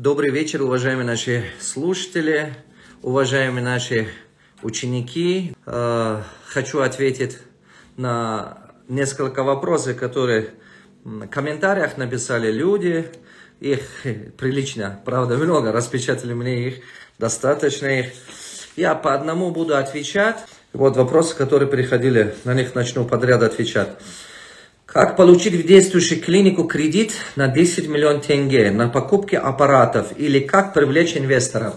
Добрый вечер, уважаемые наши слушатели, уважаемые наши ученики. Хочу ответить на несколько вопросов, которые в комментариях написали люди. Их прилично, правда, много, распечатали мне их, достаточно их. Я по одному буду отвечать. Вот вопросы, которые приходили, на них начну подряд отвечать. Как получить в действующую клинику кредит на 10 миллионов тенге на покупки аппаратов или как привлечь инвесторов?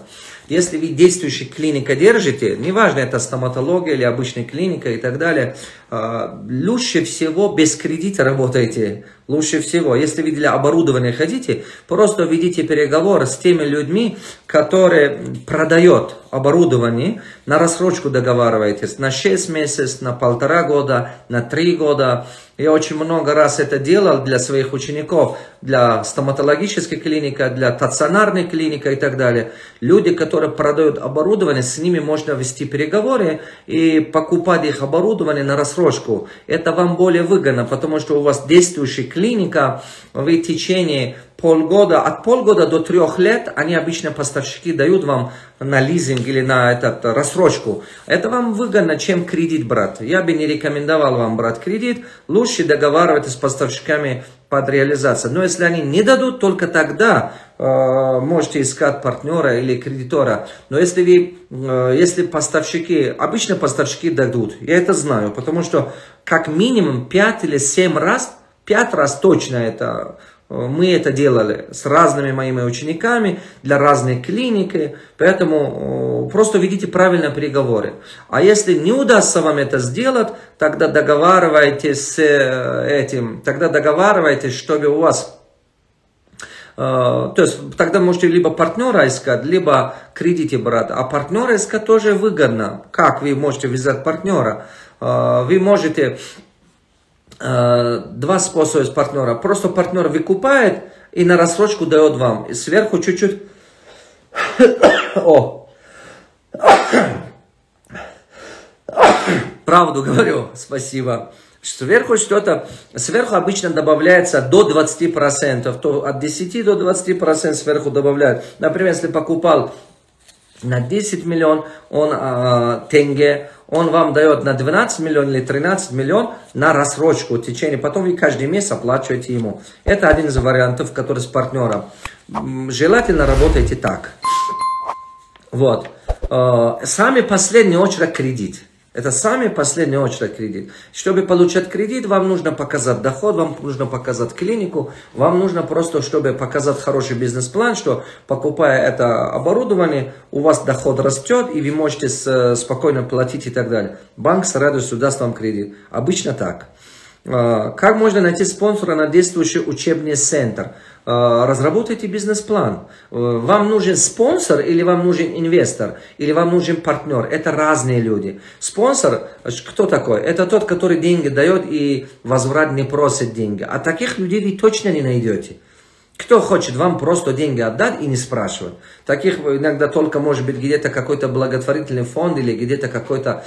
Если вы действующую клинику держите, неважно, это стоматология или обычная клиника и так далее, лучше всего без кредита работайте. Лучше всего, если вы для оборудования хотите, просто ведите переговоры с теми людьми, которые продают оборудование, на рассрочку договаривайтесь, на 6 месяцев, на 1,5 года, на 3 года. Я очень много раз это делал для своих учеников, для стоматологической клиники, для стационарной клиники и так далее. Люди, которые продают оборудование, с ними можно вести переговоры и покупать их оборудование на рассрочку. Это вам более выгодно, потому что у вас действующая клиника, вы в течение полгода, от полгода до 3 лет, они обычно поставщики дают вам на лизинг или на рассрочку. Это вам выгодно, чем кредит брать. Я бы не рекомендовал вам брать кредит. Лучше договаривайтесь с поставщиками под реализацию. Но если они не дадут, только тогда можете искать партнера или кредитора. Но если поставщики, обычно поставщики дадут, я это знаю, потому что как минимум 5 или 7 раз, 5 раз точно это... Мы это делали с разными моими учениками, для разных клиник, поэтому просто ведите правильные переговоры. А если не удастся вам это сделать, тогда договаривайтесь с этим, чтобы у вас... То есть тогда можете либо партнера искать, либо кредите брать. А партнера искать тоже выгодно. Как вы можете взять партнера? Вы можете... Два способа с партнера. Просто партнер выкупает и на рассрочку дает вам. И сверху чуть-чуть... Правду говорю, спасибо. Сверху что-то... Сверху обычно добавляется до 20%. То от 10 до 20% сверху добавляют. Например, если покупал на 10 миллионов тенге, он вам дает на 12 миллионов или 13 миллионов на рассрочку в течение. Потом вы каждый месяц оплачиваете ему. Это один из вариантов, который с партнером. Желательно работайте так. Вот. Самый последний очередь кредит. Это самый последний очередь кредит. Чтобы получать кредит, вам нужно показать доход, вам нужно показать клинику, вам нужно просто, чтобы показать хороший бизнес-план, что покупая это оборудование, у вас доход растет, и вы можете спокойно платить и так далее. Банк с радостью даст вам кредит. Обычно так. Как можно найти спонсора на действующий учебный центр? Разработайте бизнес-план. Вам нужен спонсор или вам нужен инвестор? Или вам нужен партнер? Это разные люди. Спонсор, кто такой? Это тот, который деньги дает и возврат не просит деньги. А таких людей вы точно не найдете. Кто хочет вам просто деньги отдать и не спрашивать? Таких иногда только может быть где-то какой-то благотворительный фонд или где-то какой-то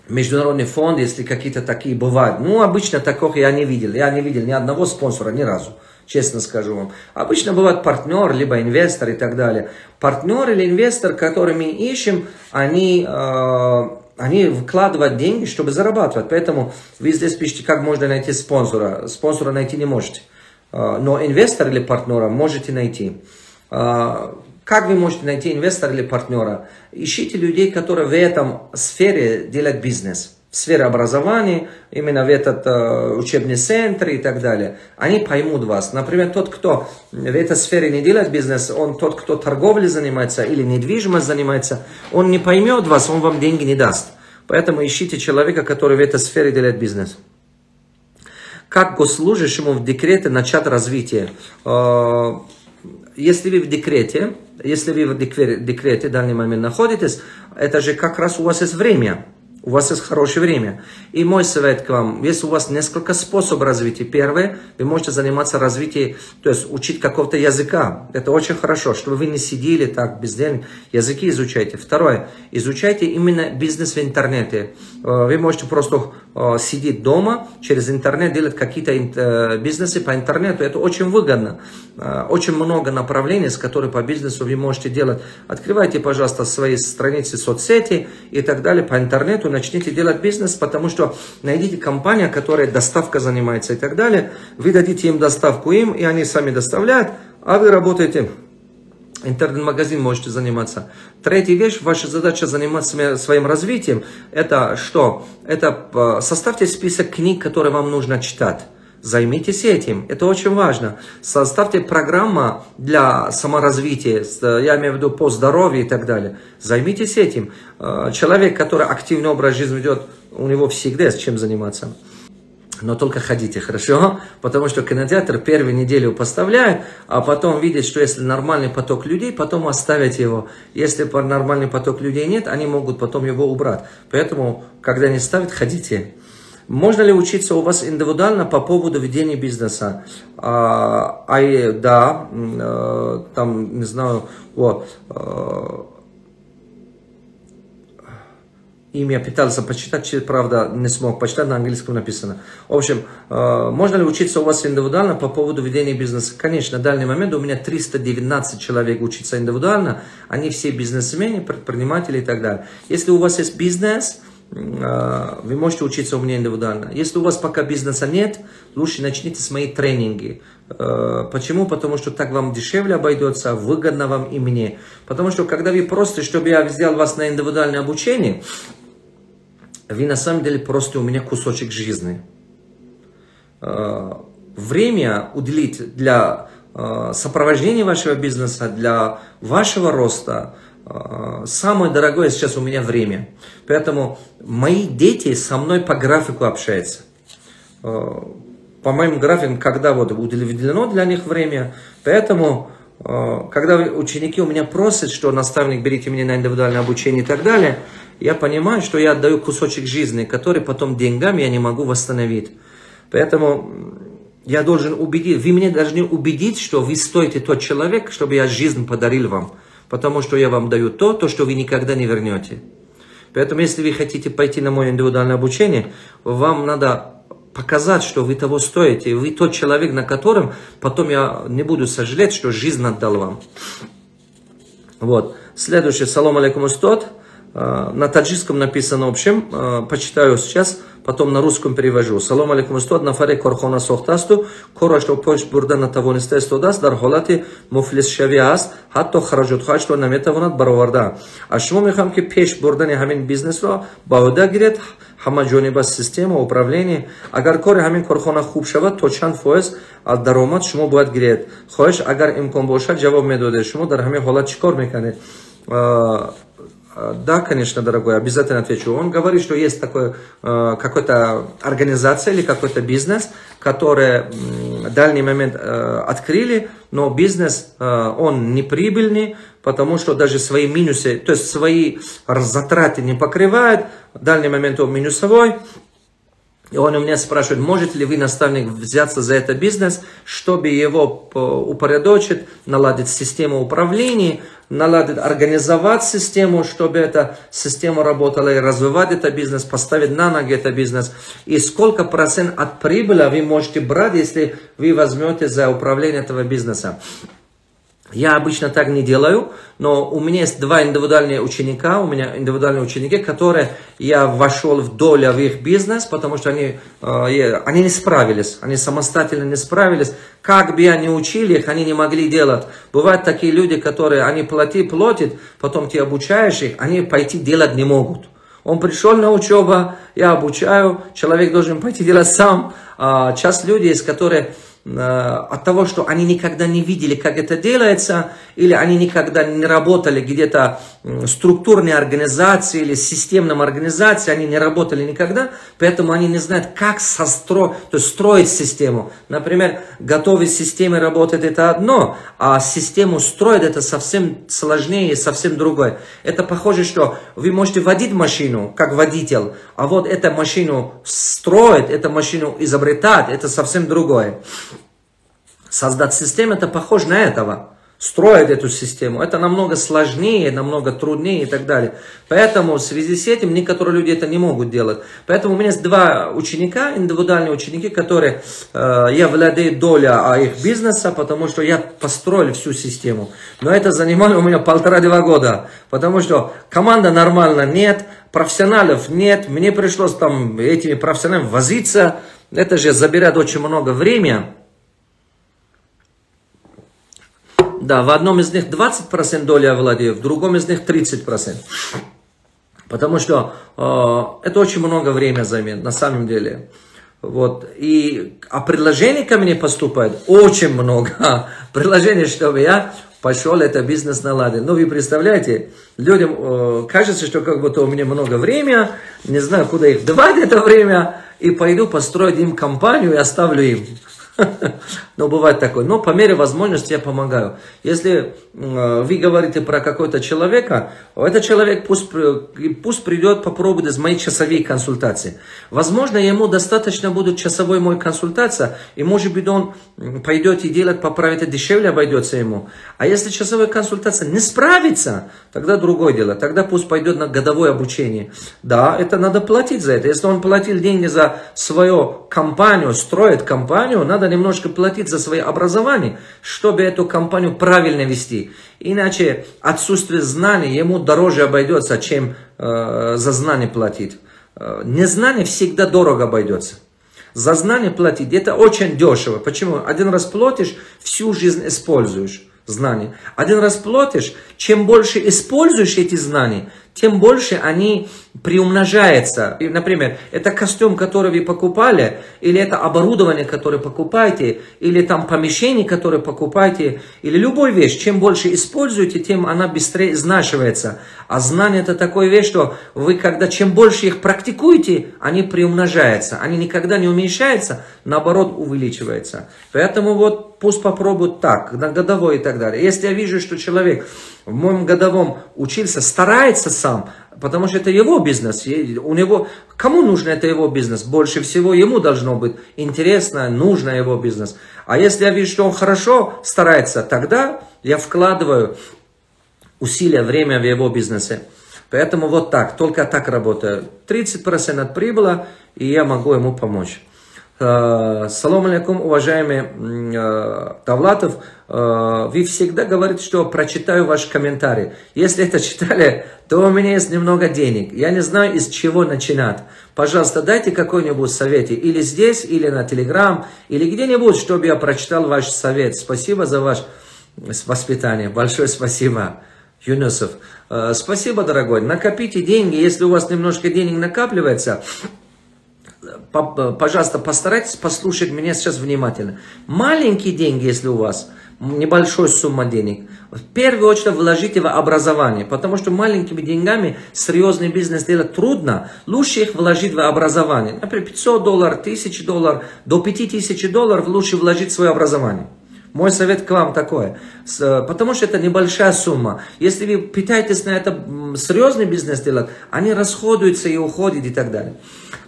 международный фонд, если какие-то такие бывают. Ну, обычно таких я не видел. Я не видел ни одного спонсора, ни разу. Честно скажу вам. Обычно бывает партнер, либо инвестор и так далее. Партнер или инвестор, который мы ищем, они вкладывают деньги, чтобы зарабатывать. Поэтому вы здесь пишите, как можно найти спонсора. Спонсора найти не можете. Но инвестора или партнера можете найти. Как вы можете найти инвестора или партнера? Ищите людей, которые в этом сфере делают бизнес. В сфере образования, именно в этот учебный центр и так далее. Они поймут вас. Например, тот, кто в этой сфере не делает бизнес, тот, кто торговлей занимается или недвижимость занимается, он не поймет вас, он вам деньги не даст. Поэтому ищите человека, который в этой сфере делает бизнес. Как госслужащему в декрете начать развитие? Если вы в декрете, в данный момент находитесь, это же как раз у вас есть время. У вас есть хорошее время. И мой совет к вам, если у вас несколько способов развития. Первое, вы можете заниматься развитием, то есть учить какого-то языка. Это очень хорошо, чтобы вы не сидели так без денег. Языки изучайте. Второе, изучайте именно бизнес в интернете. Вы можете просто сидеть дома, через интернет делать какие-то бизнесы по интернету. Это очень выгодно. Очень много направлений, с которыми по бизнесу вы можете делать. Открывайте, пожалуйста, свои страницы соцсети и так далее по интернету. Начните делать бизнес, потому что найдите компанию, которая доставка занимается и так далее. Вы дадите им доставку им, и они сами доставляют, а вы работаете. Интернет-магазин можете заниматься. Третья вещь, ваша задача заниматься своим развитием. Это что? Это составьте список книг, которые вам нужно читать. Займитесь этим, это очень важно. Составьте программу для саморазвития, я имею в виду по здоровью и так далее. Займитесь этим. Человек, который активный образ жизни ведет, у него всегда есть чем заниматься. Но только ходите, хорошо? Потому что кинотеатр первую неделю поставляет, а потом видит, что если нормальный поток людей, потом оставить его. Если нормальный поток людей нет, они могут потом его убрать. Поэтому, когда не ставят, ходите. Можно ли учиться у вас индивидуально по поводу ведения бизнеса? Да, там, не знаю, имя пытался почитать, правда, не смог почитать, на английском написано. В общем, можно ли учиться у вас индивидуально по поводу ведения бизнеса? Конечно, на данный момент у меня 319 человек учатся индивидуально, они все бизнесмены, предприниматели и так далее. Если у вас есть бизнес, вы можете учиться у меня индивидуально. Если у вас пока бизнеса нет, лучше начните с моих тренингов. Почему? Потому что так вам дешевле обойдется, выгодно вам и мне. Потому что когда вы просите, чтобы я взял вас на индивидуальное обучение, вы на самом деле просто у меня кусочек жизни. Время уделить для сопровождения вашего бизнеса, для вашего роста. Самое дорогое сейчас у меня время. Поэтому мои дети со мной по графику общаются. По моим графикам, когда вот уделено для них время. Поэтому, когда ученики у меня просят, что наставник, берите меня на индивидуальное обучение и так далее, я понимаю, что я отдаю кусочек жизни, который потом деньгами я не могу восстановить. Поэтому я должен убедить, вы меня должны убедить, что вы стоите тот человек, чтобы я жизнь подарил вам. Потому что я вам даю то, что вы никогда не вернете. Поэтому, если вы хотите пойти на мое индивидуальное обучение, вам надо показать, что вы того стоите. Вы тот человек, на котором потом я не буду сожалеть, что жизнь отдал вам. Вот. Следующий. Салам алейкум устот. На таджикском написано, в общем, почитаю сейчас, потом на русском перевожу. Салам алейкум устот. На фаре корхона сохтасту. Кора, что поч бурда на того не стесто даст. Дар холати муфлис шавиас. Хатто хараджут хач, что наметаванат бароварда. А шмо мехам ки пеш бурда не хамин бизнес ро. Бауда гирет. Хамаджониба система управления. Агар кори хамин корхона хуб шавад, то чанд фоиз аз даромад шумо бояд гирет. Хоиш, агар имкон бошад, джаваб медоде. Шумо дар хамин холат чикор меканед. Да, конечно, дорогой, обязательно отвечу. Он говорит, что есть такой какая-то организация или какой-то бизнес, который в дальний момент открыли, но бизнес, он не прибыльный, потому что даже свои минусы, то есть свои затраты не покрывает, в дальний момент он минусовой. И он у меня спрашивает, может ли вы, наставник, взяться за этот бизнес, чтобы его упорядочить, наладить систему управления, наладить, организовать систему, чтобы эта система работала и развивать этот бизнес, поставить на ноги этот бизнес. И сколько процент от прибыли вы можете брать, если вы возьмете за управление этого бизнеса. Я обычно так не делаю, но у меня есть два индивидуальных ученика, которые я вошел в долю в их бизнес, потому что они не справились, они самостоятельно не справились. Как бы я ни учил их, они не могли делать. Бывают такие люди, которые они платят, потом ты обучаешь их, они пойти делать не могут. Он пришел на учебу, я обучаю, человек должен пойти делать сам. Часть людей есть, которые от того, что они никогда не видели, как это делается, или они никогда не работали где-то в структурной организации или системной организации, они не работали никогда, поэтому они не знают, как строить систему. Например, готовить системы работать это одно, а систему строить это совсем сложнее и совсем другое. Это похоже, что вы можете водить машину, как водитель, а вот эту машину строить, эту машину изобретать, это совсем другое. Создать систему, это похоже на этого. Строить эту систему, это намного сложнее, намного труднее и так далее. Поэтому в связи с этим некоторые люди это не могут делать. Поэтому у меня есть два ученика, индивидуальные ученики, которые я владею долей их бизнеса, потому что я построил всю систему. Но это занимало у меня 1,5-2 года, потому что команда нормально нет, профессионалов нет, мне пришлось там этими профессионалами возиться, это же забирает очень много времени. Да, в одном из них 20% доли я владею, в другом из них 30%. Потому что это очень много времени займет, на самом деле. Вот. А предложений ко мне поступает очень много. Предложений, чтобы я пошел этот бизнес наладить. Ну, вы представляете, людям кажется, что как будто у меня много времени, не знаю, куда их девать это время, и пойду построить им компанию и оставлю им. Но бывает такое. Но по мере возможности я помогаю. Если вы говорите про какого-то человека, этот человек пусть придет, попробует из моей часовой консультации. Возможно, ему достаточно будет часовой мой консультация, и может быть он пойдет и делать, поправит, это дешевле обойдется ему. А если часовая консультация не справится, тогда другое дело. Тогда пусть пойдет на годовое обучение. Да, это надо платить за это. Если он платил деньги за свою компанию, строит компанию, надо немножко платить за свое образование, чтобы эту компанию правильно вести. Иначе отсутствие знаний ему дороже обойдется, чем за знания платить. Незнание всегда дорого обойдется. За знания платить это очень дешево. Почему? Один раз платишь, всю жизнь используешь знания. Один раз платишь, чем больше используешь эти знания, тем больше они приумножаются. Например, это костюм, который вы покупали, или это оборудование, которое покупаете, или там помещение, которое покупаете, или любую вещь. Чем больше используете, тем она быстрее изнашивается. А знание это такая вещь, что вы, чем больше их практикуете, они приумножаются. Они никогда не уменьшаются, наоборот увеличиваются. Поэтому вот пусть попробуют так, на годовой и так далее. Если я вижу, что человек в моем годовом учился, старается сам, потому что это его бизнес. Кому нужно это его бизнес? Больше всего ему должно быть интересно, нужно его бизнес. А если я вижу, что он хорошо старается, тогда я вкладываю усилия, время в его бизнесе. Поэтому вот так, только так работаю. 30% от прибыли, и я могу ему помочь. Салам алейкум, уважаемый Давлатов. Вы всегда говорите, что прочитаю ваш комментарий. Если это читали, то у меня есть немного денег. Я не знаю, из чего начинать. Пожалуйста, дайте какой-нибудь совет. Или здесь, или на Telegram, или где-нибудь, чтобы я прочитал ваш совет. Спасибо за ваше воспитание. Большое спасибо, Юнусов. Спасибо, дорогой. Накопите деньги. Если у вас немножко денег накапливается, пожалуйста, постарайтесь послушать меня сейчас внимательно. Маленькие деньги, если у вас, небольшая сумма денег, в первую очередь вложите в образование, потому что маленькими деньгами серьезный бизнес делать трудно. Лучше их вложить в образование. Например, $500, $1000, до $5000 лучше вложить в свое образование. Мой совет к вам такой, потому что это небольшая сумма. Если вы пытаетесь на это серьезный бизнес делать, они расходуются и уходят и так далее.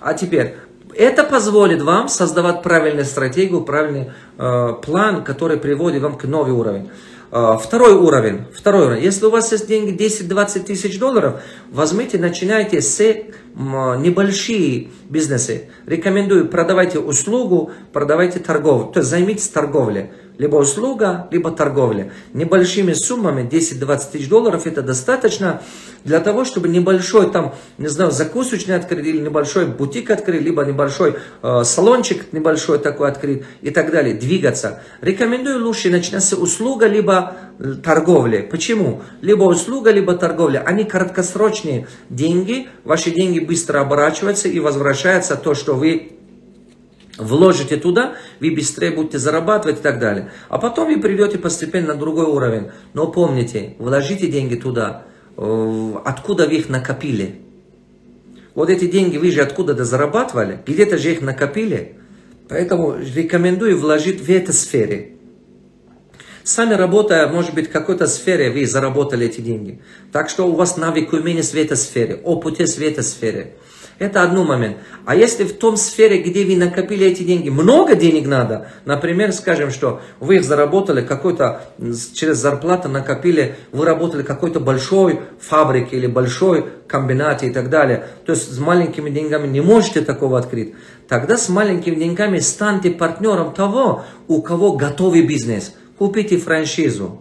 А теперь, это позволит вам создавать правильную стратегию, правильный план, который приводит вам к новому уровню. Второй уровень. Если у вас есть деньги 10-20 тысяч долларов, возьмите, начинайте с небольшие бизнесы. Рекомендую, продавайте услугу, продавайте торговлю. То есть займитесь торговлей. Либо услуга, либо торговля. Небольшими суммами, 10-20 тысяч долларов, это достаточно для того, чтобы небольшой там, не знаю, закусочный открыть, или небольшой бутик открыть, либо небольшой салончик небольшой такой открыть и так далее, двигаться. Рекомендую лучше начинать с услуга, либо торговли. Почему? Либо услуга, либо торговля. Они краткосрочные деньги, ваши деньги быстро оборачиваются и возвращается то, что вы вложите туда, вы быстрее будете зарабатывать и так далее. А потом вы придете постепенно на другой уровень. Но помните, вложите деньги туда, откуда вы их накопили. Вот эти деньги вы же откуда-то зарабатывали, где-то же их накопили. Поэтому рекомендую вложить в этой сфере. Сами работая, может быть, в какой-то сфере вы заработали эти деньги. Так что у вас навык умения в этой сфере, опыт в этой сфере. Это один момент. А если в том сфере, где вы накопили эти деньги, много денег надо, например, скажем, что вы их заработали какой-то, через зарплату накопили, вы работали в какой-то большой фабрике или большой комбинате и так далее, то есть с маленькими деньгами не можете такого открыть, тогда с маленькими деньгами станьте партнером того, у кого готовый бизнес. Купите франшизу.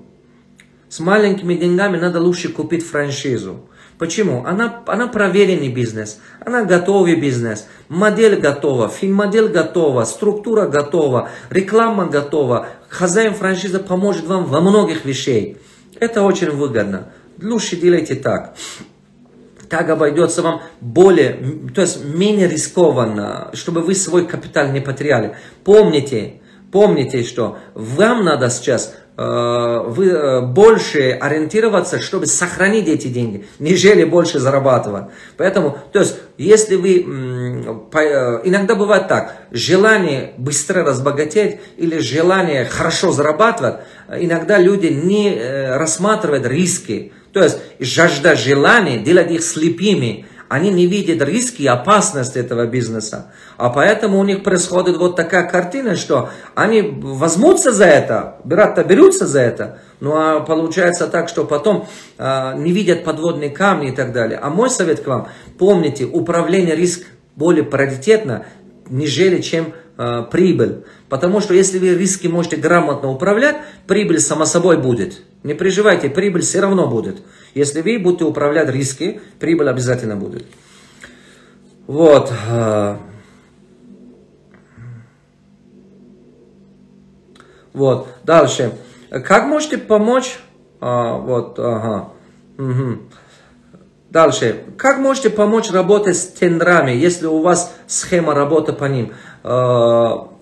С маленькими деньгами надо лучше купить франшизу. Почему? Она проверенный бизнес, она готовый бизнес, модель готова, финмодель готова, структура готова, реклама готова, хозяин франшизы поможет вам во многих вещах. Это очень выгодно. Лучше делайте так. Так обойдется вам более, то есть менее рискованно, чтобы вы свой капитал не потеряли. Помните, что вам надо сейчас больше ориентироваться, чтобы сохранить эти деньги, нежели больше зарабатывать. Поэтому, то есть, если вы, иногда бывает так, желание быстро разбогатеть или желание хорошо зарабатывать, иногда люди не рассматривают риски. То есть, жажда желания делать их слепыми. Они не видят риски и опасности этого бизнеса. А поэтому у них происходит вот такая картина, что они возьмутся за это, берутся за это, ну а получается так, что потом не видят подводные камни и так далее. А мой совет к вам, помните, управление риском более приоритетно, нежели чем прибыль. Потому что если вы риски можете грамотно управлять, прибыль само собой будет. Не переживайте, прибыль все равно будет. Если вы будете управлять риски, прибыль обязательно будет. Вот. Вот. Дальше. Как можете помочь? Дальше. Как можете помочь работать с тендерами, если у вас схема работы по ним?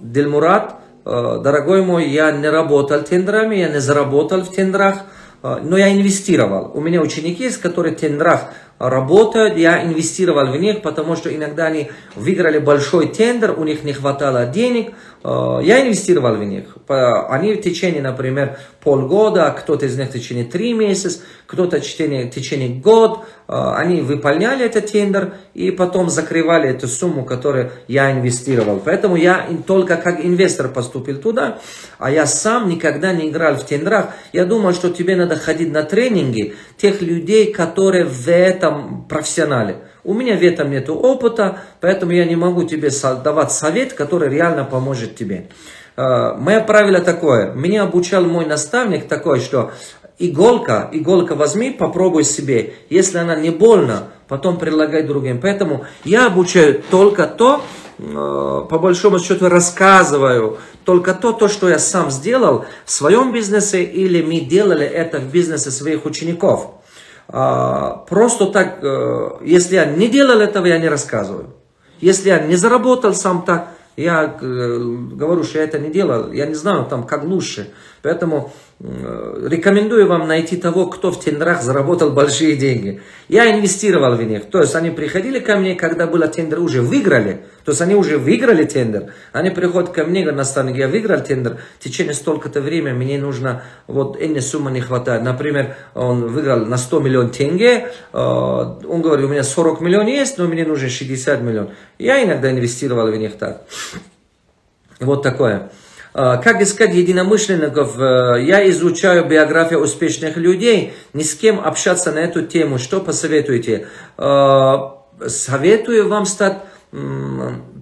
Дильмурат, дорогой мой, я не работал тендерами, я не заработал в тендерах, но я инвестировал. У меня ученики есть, которые в тендерах работают, я инвестировал в них, потому что иногда они выиграли большой тендер, у них не хватало денег, я инвестировал в них. Они в течение, например, полгода, кто-то из них в течение 3 месяца, кто-то в течение года, они выполняли этот тендер и потом закрывали эту сумму, которую я инвестировал. Поэтому я только как инвестор поступил туда, а я сам никогда не играл в тендерах. Я думал, что тебе надо ходить на тренинги тех людей, которые в этом профессионалы. У меня в этом нет опыта, поэтому я не могу тебе давать совет, который реально поможет тебе. Мое правило такое, меня обучал мой наставник такой, что иголка возьми, попробуй себе. Если она не больно, потом предлагай другим. Поэтому я обучаю только то, по большому счету рассказываю, только то, что я сам сделал в своем бизнесе или мы делали это в бизнесе своих учеников. Просто так, если я не делал этого, я не рассказываю. Если я не заработал сам так, я говорю, что я это не делал, я не знаю там как лучше. Поэтому рекомендую вам найти того, кто в тендерах заработал большие деньги. Я инвестировал в них. То есть они приходили ко мне, когда был тендер, уже выиграли. То есть они уже выиграли тендер. Они приходят ко мне, говорят, наставник, я выиграл тендер, в течение столько-то времени мне нужно, вот этой суммы не хватает. Например, он выиграл на 100 миллионов тенге, он говорит, у меня 40 миллионов есть, но мне нужно 60 миллионов. Я иногда инвестировал в них так. Вот такое. Как искать единомышленников? Я изучаю биографию успешных людей. Ни с кем общаться на эту тему. Что посоветуете? Советую вам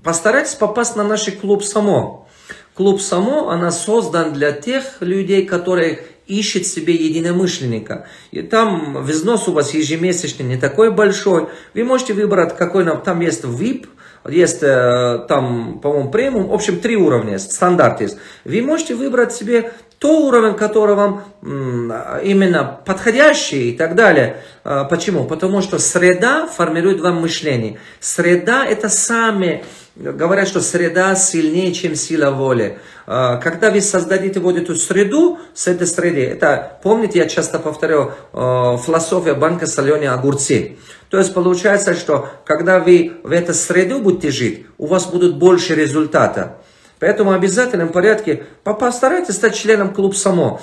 постарайтесь попасть на наш клуб САМО. Клуб САМО, она создан для тех людей, которые ищут себе единомышленника. И там взнос у вас ежемесячный не такой большой. Вы можете выбрать, какой там есть VIP. Есть там, по-моему, премиум. В общем, 3 уровня, стандарт есть. Вы можете выбрать себе то уровень, который вам именно подходящий и так далее. Почему? Потому что среда формирует вам мышление. Среда это говорят, что среда сильнее, чем сила воли. Когда вы создадите вот эту среду, с этой среды, это, помните, я часто повторяю, философия банка соленые огурцы. То есть получается, что когда вы в этой среде будете жить, у вас будут больше результата. Поэтому в обязательном порядке постарайтесь стать членом клуба САМО.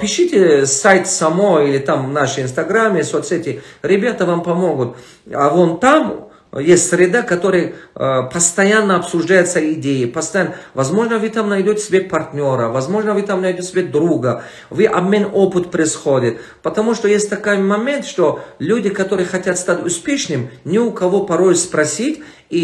Пишите сайт САМО или там в нашей инстаграме, соцсети. Ребята вам помогут. А вон там есть среда, которая постоянно обсуждается идеи, постоянно. Возможно, вы там найдете себе партнера, возможно, вы там найдете себе друга, обмен опыт происходит. Потому что есть такой момент, что люди, которые хотят стать успешным, ни у кого порой спросить. И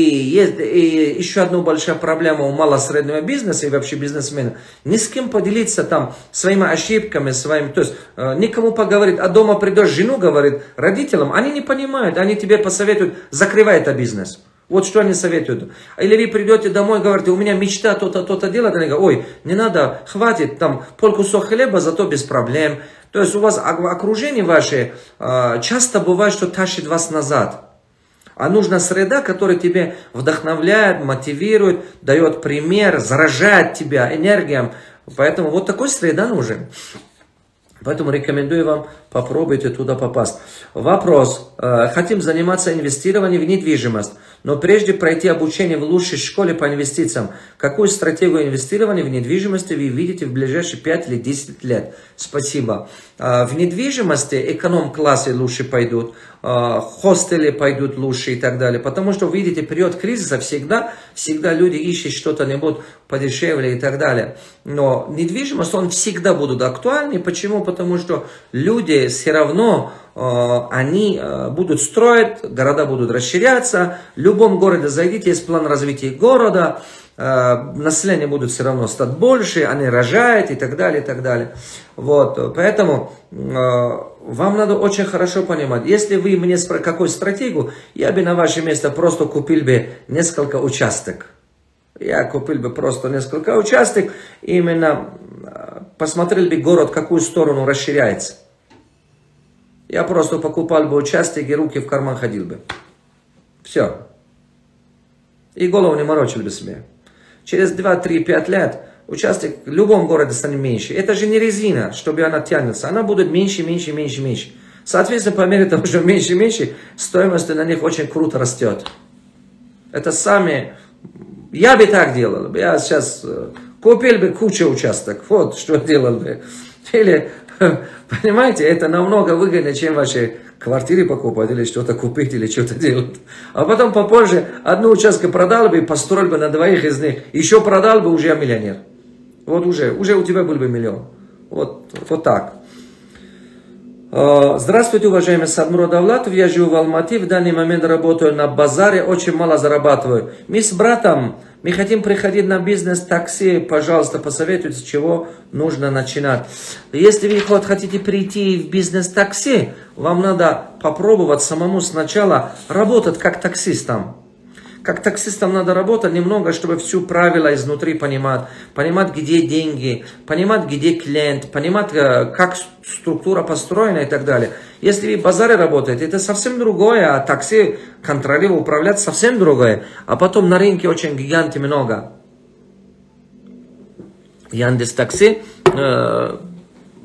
еще одна большая проблема у мало-среднего бизнеса и вообще бизнесмена. Ни с кем поделиться там своими ошибками, то есть никому поговорить, а дома придешь, жену говорит, родителям, они не понимают, они тебе посоветуют, закрывай это бизнес. Вот что они советуют. Или вы придете домой и говорите, у меня мечта то-то, то-то делать, они говорят, ой, не надо, хватит, там полкусок хлеба, зато без проблем. То есть у вас окружение ваше часто бывает, что тащит вас назад. А нужна среда, которая тебе вдохновляет, мотивирует, дает пример, заражает тебя энергией. Поэтому вот такой среда нужен. Поэтому рекомендую вам, попробуйте туда попасть. Вопрос. Хотим заниматься инвестированием в недвижимость, но прежде пройти обучение в лучшей школе по инвестициям. Какую стратегию инвестирования в недвижимости вы видите в ближайшие 5 или 10 лет? Спасибо. В недвижимости эконом-классы лучше пойдут, хостели пойдут лучше и так далее. Потому что, видите, период кризиса всегда люди ищут что-то-нибудь подешевле и так далее. Но недвижимость, он всегда будет актуальный. Почему? Потому что люди все равно, они будут строить, города будут расширяться. В любом городе зайдите, есть план развития города. Население будет все равно стать больше, они рожают и так далее, и так далее. Вот, поэтому вам надо очень хорошо понимать, если вы мне спрашиваете, какую стратегию, я бы на ваше место просто купил бы несколько участок. Я купил бы просто несколько участок, именно посмотрел бы город, в какую сторону расширяется. Я просто покупал бы участок и руки в карман ходил бы. Все. И голову не морочил бы себе. Через 2, 3, 5 лет участок в любом городе станет меньше. Это же не резина, чтобы она тянется. Она будет меньше, меньше, меньше, меньше. Соответственно, по мере того, что меньше и меньше, стоимость на них очень круто растет. Это сами... Я бы так делал. Я сейчас купил бы кучу участок. Вот что делал бы. Или, понимаете, это намного выгоднее, чем ваши квартиры покупать, или что-то купить, или что-то делать. А потом попозже одну участку продал бы и построил бы на двоих из них. Еще продал бы, уже я миллионер. Вот уже у тебя был бы миллион. Вот так. Здравствуйте, уважаемый Садмурод Давлатов. Я живу в Алматы, в данный момент работаю на базаре, очень мало зарабатываю. Мы с братом, мы хотим приходить на бизнес-такси. Пожалуйста, посоветуйте, с чего нужно начинать. Если вы хотите прийти в бизнес-такси, вам надо попробовать самому сначала работать как таксистом. Как таксистам надо работать немного, чтобы всю правила изнутри понимать. Понимать, где деньги, понимать, где клиент, понимать, как структура построена и так далее. Если вы в базаре работаете, это совсем другое, а такси контролировать, управлять совсем другое. А потом на рынке очень гигантов много. Яндекс.Такси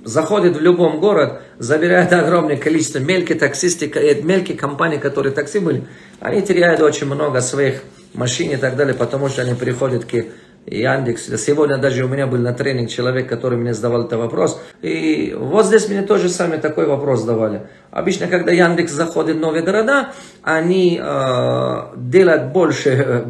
заходит в любом город, забирает огромное количество мелких таксистов, мелких компаний, которые такси были. Они теряют очень много своих машин и так далее, потому что они приходят к Яндекс. Сегодня даже у меня был на тренинг человек, который мне задавал этот вопрос. И вот здесь мне тоже сами такой вопрос задавали. Обычно, когда Яндекс заходит в новые города, они делают больше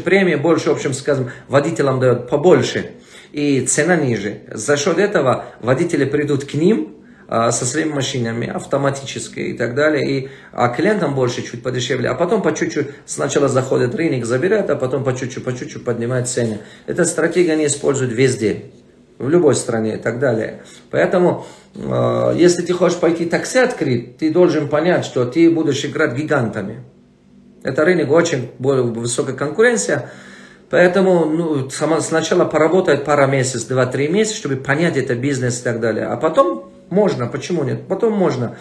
премии, больше, в общем, скажем, водителям дают побольше. И цена ниже. За счет этого водители придут к ним со своими машинами автоматически и так далее. А клиентам больше чуть подешевле. А потом по чуть-чуть сначала заходит рынок, забирает, а потом по чуть-чуть поднимает цены. Эта стратегия они используют везде. В любой стране и так далее. Поэтому, если ты хочешь пойти такси открыть, ты должен понять, что ты будешь играть гигантами. Это рынок очень высокая конкуренция. Поэтому сначала поработать пару месяцев, 2-3 месяца, чтобы понять это бизнес и так далее. А потом можно, почему нет? Потом можно,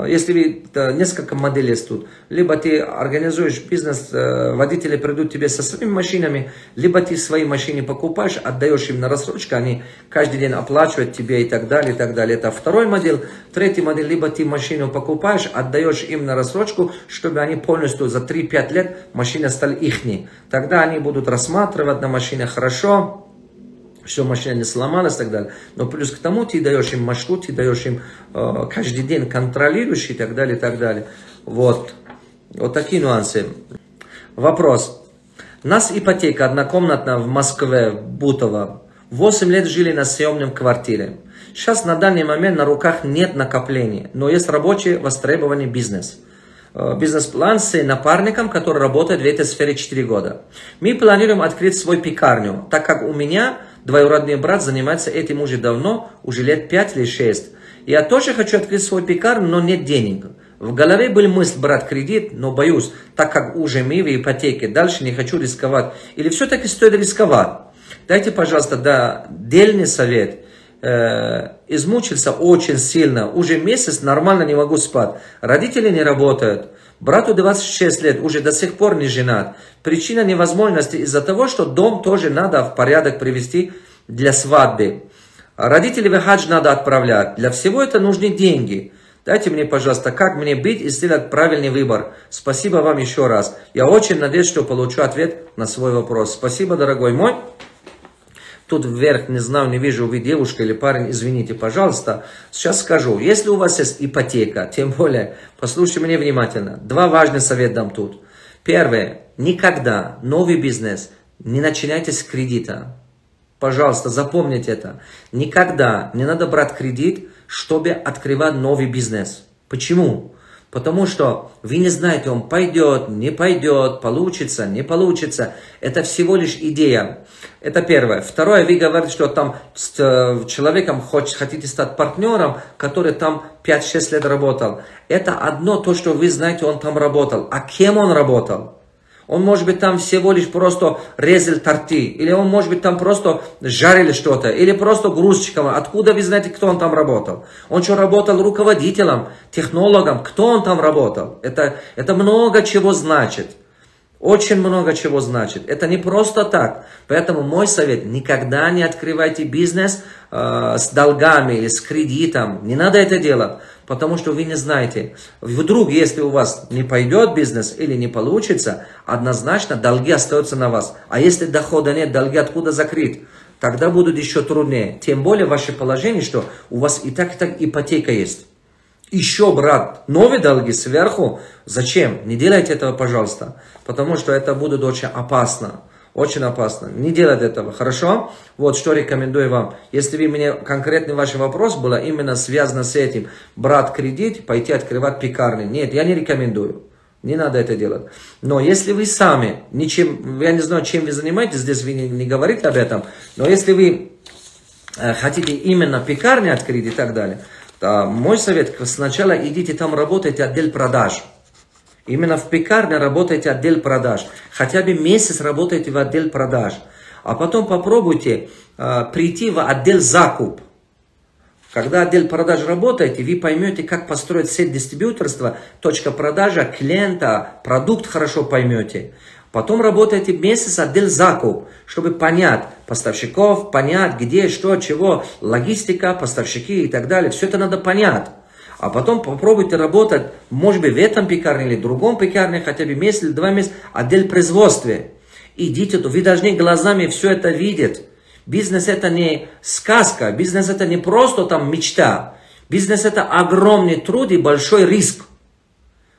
если несколько моделей есть тут. Либо ты организуешь бизнес, водители придут тебе со своими машинами, либо ты свои машины покупаешь, отдаешь им на рассрочку, они каждый день оплачивают тебе и так далее, и так далее. Это второй модель. Третий модель, либо ты машину покупаешь, отдаешь им на рассрочку, чтобы они полностью за 3-5 лет машина стала ихней. Тогда они будут рассматривать на машине хорошо, все, машина не сломалась и так далее. Но плюс к тому ты даешь им маршрут, ты даешь им каждый день контролирующий и так далее, и так далее. Вот такие нюансы. Вопрос. У нас ипотека однокомнатная в Москве, в Бутово. 8 лет жили на съемном квартире. Сейчас на данный момент на руках нет накоплений, но есть рабочий востребованный бизнес. Бизнес-план с напарником, который работает в этой сфере 4 года. Мы планируем открыть свою пекарню, так как у меня двоюродный брат занимается этим уже давно, уже лет 5 или 6. Я тоже хочу открыть свою пекарню, но нет денег. В голове был мысль брать кредит, но боюсь, так как уже мы в ипотеке, дальше не хочу рисковать. Или все-таки стоит рисковать? Дайте, пожалуйста, дельный совет. Измучился очень сильно, уже месяц нормально не могу спать. Родители не работают, брату 26 лет, уже до сих пор не женат. Причина невозможности из-за того, что дом тоже надо в порядок привести для свадьбы. Родителей в хадж надо отправлять, для всего это нужны деньги. Дайте мне, пожалуйста, как мне быть и сделать правильный выбор. Спасибо вам еще раз. Я очень надеюсь, что получу ответ на свой вопрос. Спасибо, дорогой мой. Тут вверх, не знаю, не вижу, вы девушка или парень, извините, пожалуйста. Сейчас скажу, если у вас есть ипотека, тем более, послушайте меня внимательно. 2 важных совета дам тут. Первое, никогда новый бизнес не начинайте с кредита. Пожалуйста, запомните это. Никогда не надо брать кредит, чтобы открывать новый бизнес. Почему? Потому что вы не знаете, он пойдет, не пойдет, получится, не получится. Это всего лишь идея. Это первое. Второе, вы говорите, что там с человеком хотите стать партнером, который там 5-6 лет работал. Это одно то, что вы знаете, он там работал. А кем он работал? Он может быть там всего лишь просто резал торты. Или он может быть там просто жарили что-то. Или просто грузчиком. Откуда вы знаете, кто он там работал? Он что, работал руководителем, технологом? Кто он там работал? Это много чего значит. Очень много чего значит. Это не просто так. Поэтому мой совет, никогда не открывайте бизнес с долгами или с кредитом. Не надо это делать. Потому что вы не знаете. Вдруг, если у вас не пойдет бизнес или не получится, однозначно долги остаются на вас. А если дохода нет, долги откуда закрыть? Тогда будут еще труднее. Тем более ваше положение, что у вас и так ипотека есть. Еще брать новые долги сверху, зачем? Не делайте этого, пожалуйста. Потому что это будет очень опасно. Очень опасно. Не делать этого, хорошо? Вот что рекомендую вам. Если вы мне конкретный ваш вопрос был именно связан с этим, брать кредит, пойти открывать пекарни. Нет, я не рекомендую. Не надо это делать. Но если вы сами, ничем, я не знаю, чем вы занимаетесь, здесь вы не говорите об этом, но если вы хотите именно пекарни открыть и так далее, то мой совет, сначала идите там работайте отдел продаж. Именно в пекарне работайте отдел продаж. Хотя бы месяц работайте в отдел продаж. А потом попробуйте прийти в отдел закуп. Когда отдел продаж работаете, вы поймете, как построить сеть дистрибьюторства, точка продажи, клиента, продукт хорошо поймете. Потом работаете месяц отдел закуп, чтобы понять поставщиков, понять где, что, чего, логистика, поставщики и так далее. Все это надо понять. А потом попробуйте работать, может быть, в этом пекарне или в другом пекарне, хотя бы месяц или 2 месяца, отдел производства. Идите, вы должны глазами все это видеть. Бизнес это не сказка, бизнес это не просто там мечта. Бизнес это огромный труд и большой риск.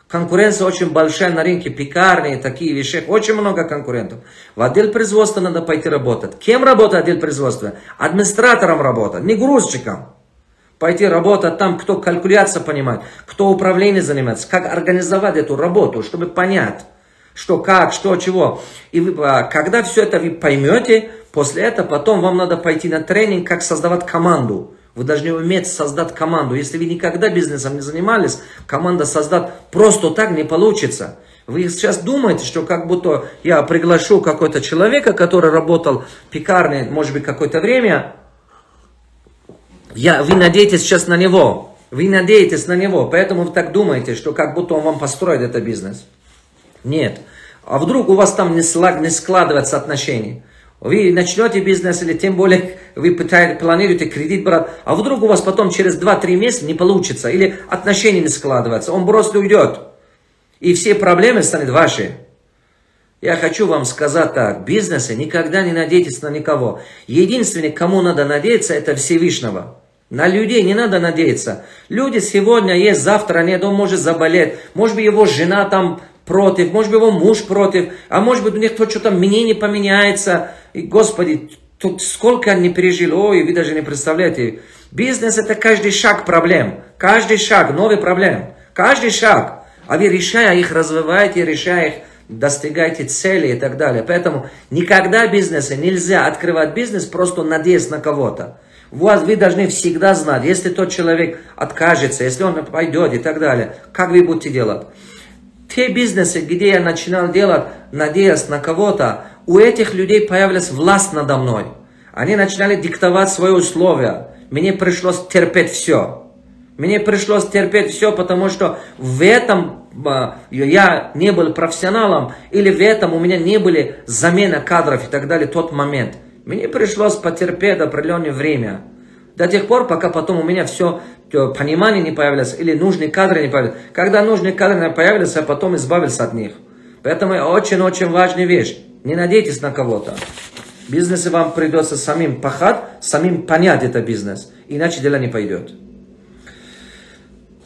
Конкуренция очень большая на рынке, пекарни, такие вещи, очень много конкурентов. В отдел производства надо пойти работать. Кем работает отдел производства? Администратором работать, не грузчиком. Пойти работать там, кто калькуляция понимает, кто управление занимается, как организовать эту работу, чтобы понять, что, как, что, чего. И вы, когда все это вы поймете, после этого потом вам надо пойти на тренинг, как создавать команду. Вы должны уметь создать команду. Если вы никогда бизнесом не занимались, команда создать просто так не получится. Вы сейчас думаете, что как будто я приглашу какого-то человека, который работал в пекарне, может быть, какое-то время, вы надеетесь сейчас на него. Вы надеетесь на него, поэтому вы так думаете, что как будто он вам построит этот бизнес. Нет. А вдруг у вас там не складываются отношения? Вы начнете бизнес, или тем более вы планируете кредит брать, а вдруг у вас потом через 2-3 месяца не получится, или отношения не складываются, он просто уйдет. И все проблемы станут ваши. Я хочу вам сказать так, в бизнесе никогда не надейтесь на никого. Единственное, кому надо надеяться, это Всевышнего. На людей не надо надеяться. Люди сегодня есть, завтра нет, он может заболеть. Может быть, его жена там против, может быть, его муж против, а может быть, у них что-то мнение поменяется. И, Господи, тут сколько они пережили, ой, вы даже не представляете. Бизнес это каждый шаг проблем, каждый шаг новый проблем, каждый шаг. А вы, решая их, развиваете, решая их, достигаете цели и так далее. Поэтому никогда в бизнесе нельзя открывать бизнес, просто надеясь на кого-то. Вы должны всегда знать, если тот человек откажется, если он пойдет и так далее, как вы будете делать. Те бизнесы, где я начинал делать, надеясь на кого-то, у этих людей появилась власть надо мной. Они начинали диктовать свои условия. Мне пришлось терпеть все. Мне пришлось терпеть все, потому что в этом я не был профессионалом, или в этом у меня не были замена кадров и так далее в тот момент. Мне пришлось потерпеть определенное время. До тех пор, пока потом у меня все понимание не появилось, или нужные кадры не появились. Когда нужные кадры не появились, я потом избавился от них. Поэтому очень-очень важная вещь. Не надейтесь на кого-то. В бизнесе вам придется самим пахать, самим понять этот бизнес. Иначе дело не пойдет.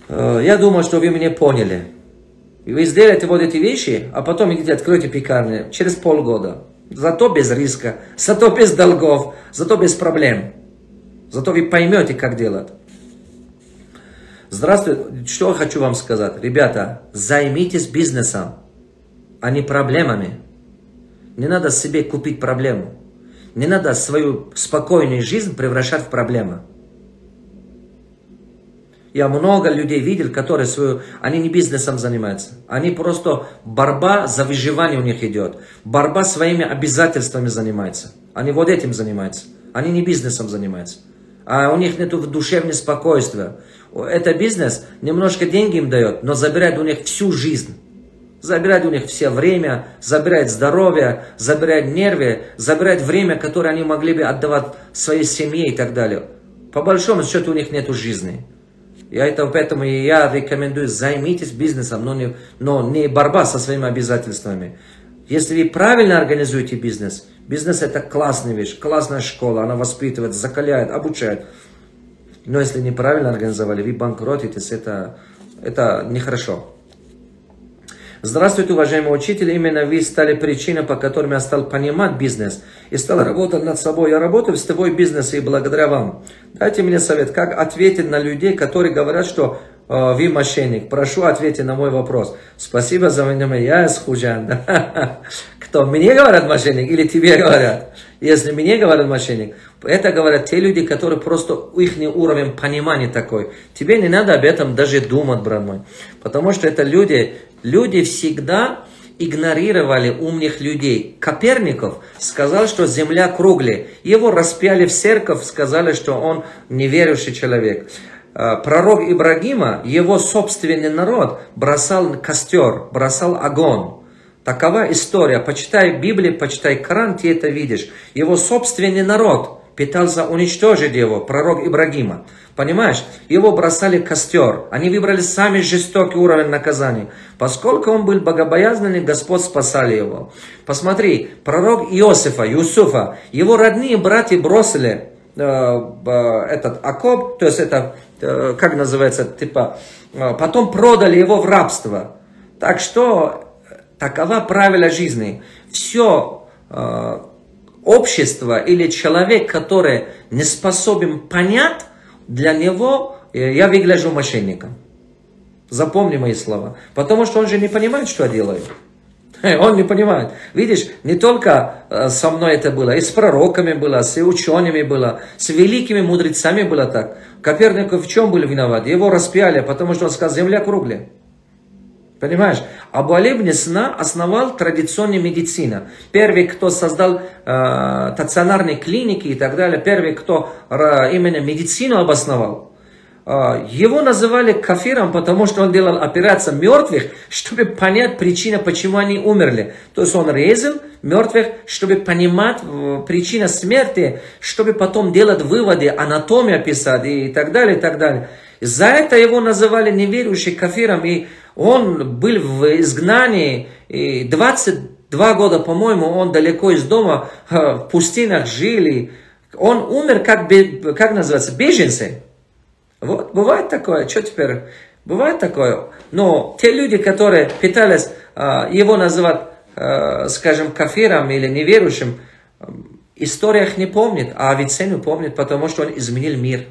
Я думаю, что вы меня поняли. Вы сделаете вот эти вещи, а потом идите откройте пекарню через полгода. Зато без риска, зато без долгов, зато без проблем. Зато вы поймете, как делать. Здравствуйте, что я хочу вам сказать. Ребята, займитесь бизнесом, а не проблемами. Не надо себе купить проблему. Не надо свою спокойную жизнь превращать в проблему. Я много людей видел, которые они не бизнесом занимаются. Они просто борьба за выживание у них идет. Борьба своими обязательствами занимается. Они вот этим занимаются. Они не бизнесом занимаются. А у них нет душевного спокойствия. Это бизнес немножко деньги им дает, но забирает у них всю жизнь. Забирает у них все время, забирает здоровье, забирает нервы, забирает время, которое они могли бы отдавать своей семье и так далее. По большому счету у них нет жизни. Поэтому я рекомендую, займитесь бизнесом, но не борьба со своими обязательствами. Если вы правильно организуете бизнес, бизнес это классная вещь, классная школа, она воспитывает, закаляет, обучает. Но если неправильно организовали, вы банкротитесь, это нехорошо. Здравствуйте, уважаемый учитель, именно вы стали причиной, по которой я стал понимать бизнес и стал работать над собой. Я работаю в сетевой бизнесе и благодаря вам. Дайте мне совет, как ответить на людей, которые говорят, что вы мошенник. Прошу, ответьте на мой вопрос. Спасибо за внимание. Я Схуджан. Да? Кто? Мне говорят мошенник или тебе говорят? Если мне говорят мошенник, это говорят те люди, которые просто их уровень понимания такой. Тебе не надо об этом даже думать, брат мой. Потому что это люди всегда игнорировали умных людей. Коперников сказал, что земля круглая. Его распяли в церковь, сказали, что он неверующий человек. Пророк Ибрагима, его собственный народ бросал костер, бросал огонь. Такова история. Почитай Библию, почитай Коран, ты это видишь. Его собственный народ пытался уничтожить его, пророк Ибрагима. Понимаешь? Его бросали костер. Они выбрали самый жестокий уровень наказания. Поскольку он был богобоязненный, Господь спасали его. Посмотри, пророк Юсуфа, его родные братья бросили этот окоп, то есть это, как называется, типа, потом продали его в рабство. Так что, такова правила жизни. Все общество или человек, который не способен понять, для него я выгляжу мошенником. Запомни мои слова. Потому что он же не понимает, что я делаю. Он не понимает. Видишь, не только со мной это было, и с пророками было, с учеными было, с великими мудрецами было так. Коперников в чем был виноват? Его распяли, потому что он сказал, земля круглая. Понимаешь? Абу Али ибн Сина основал традиционную медицину. Первый, кто создал стационарные клиники и так далее, первый, кто именно медицину обосновал. Его называли кафиром, потому что он делал операции мертвых, чтобы понять причину, почему они умерли. То есть он резал мертвых, чтобы понимать причину смерти, чтобы потом делать выводы, анатомию писать и так далее, и так далее. За это его называли неверующим кафиром, и он был в изгнании, и 22 года, по-моему, он далеко из дома, в пустынях жили. Он умер, как называется, беженцы. Вот, бывает такое, что теперь? Бывает такое. Но те люди, которые пытались его называть, скажем, кафиром или неверующим, история их не помнит, а Авиценну помнит, потому что он изменил мир.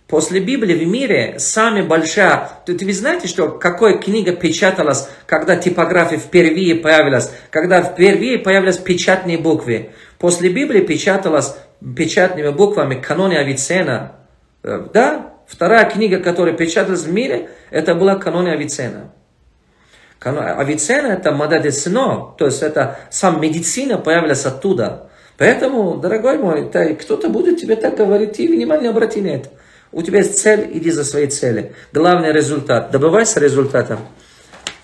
После Библии в мире самая большая... Вы знаете, что какая книга печаталась, когда типография впервые появилась? Когда впервые появились печатные буквы. После Библии печаталась печатными буквами каноне Авиценна. Да, вторая книга, которая печаталась в мире, это была каноне Авиценна. Авиценна это мададесино, то есть это сам медицина появилась оттуда. Поэтому, дорогой мой, кто-то будет тебе так говорить, и внимание обрати на это. У тебя есть цель, иди за своей целью. Главный результат. Добывайся результатом.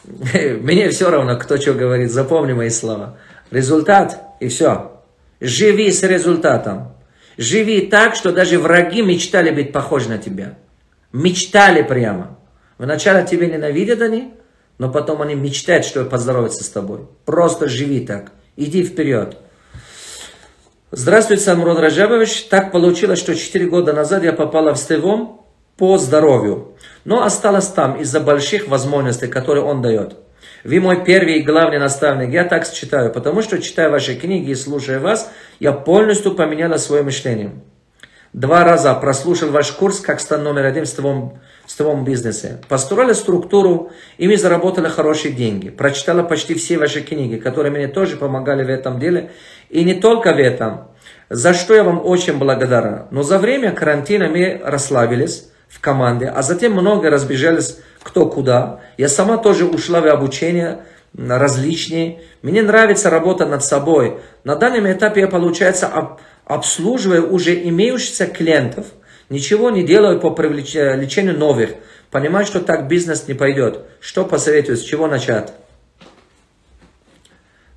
Мне все равно, кто что говорит, запомни мои слова. Результат и все. Живи с результатом. Живи так, что даже враги мечтали быть похожи на тебя. Мечтали прямо. Вначале тебя ненавидят они, но потом они мечтают, чтобы поздороваться с тобой. Просто живи так. Иди вперед. Здравствуйте, Самурод Раджабович. Так получилось, что 4 года назад я попала в Стевом по здоровью, но осталась там из-за больших возможностей, которые он дает. Вы мой первый и главный наставник. Я так читаю, потому что читая ваши книги и слушая вас, я полностью поменяла свое мышление. 2 раза прослушал ваш курс, как стать номер 1 в сетевом бизнесе. Построили структуру, и мы заработали хорошие деньги. Прочитала почти все ваши книги, которые мне тоже помогали в этом деле. И не только в этом. За что я вам очень благодарна. Но за время карантина мы расслабились в команде, а затем много разбежались кто куда. Я сама тоже ушла в обучение различные. Мне нравится работа над собой. На данном этапе я, получается, обслуживаю уже имеющихся клиентов. Ничего не делаю по привлечению новых. Понимаю, что так бизнес не пойдет. Что посоветую, с чего начать?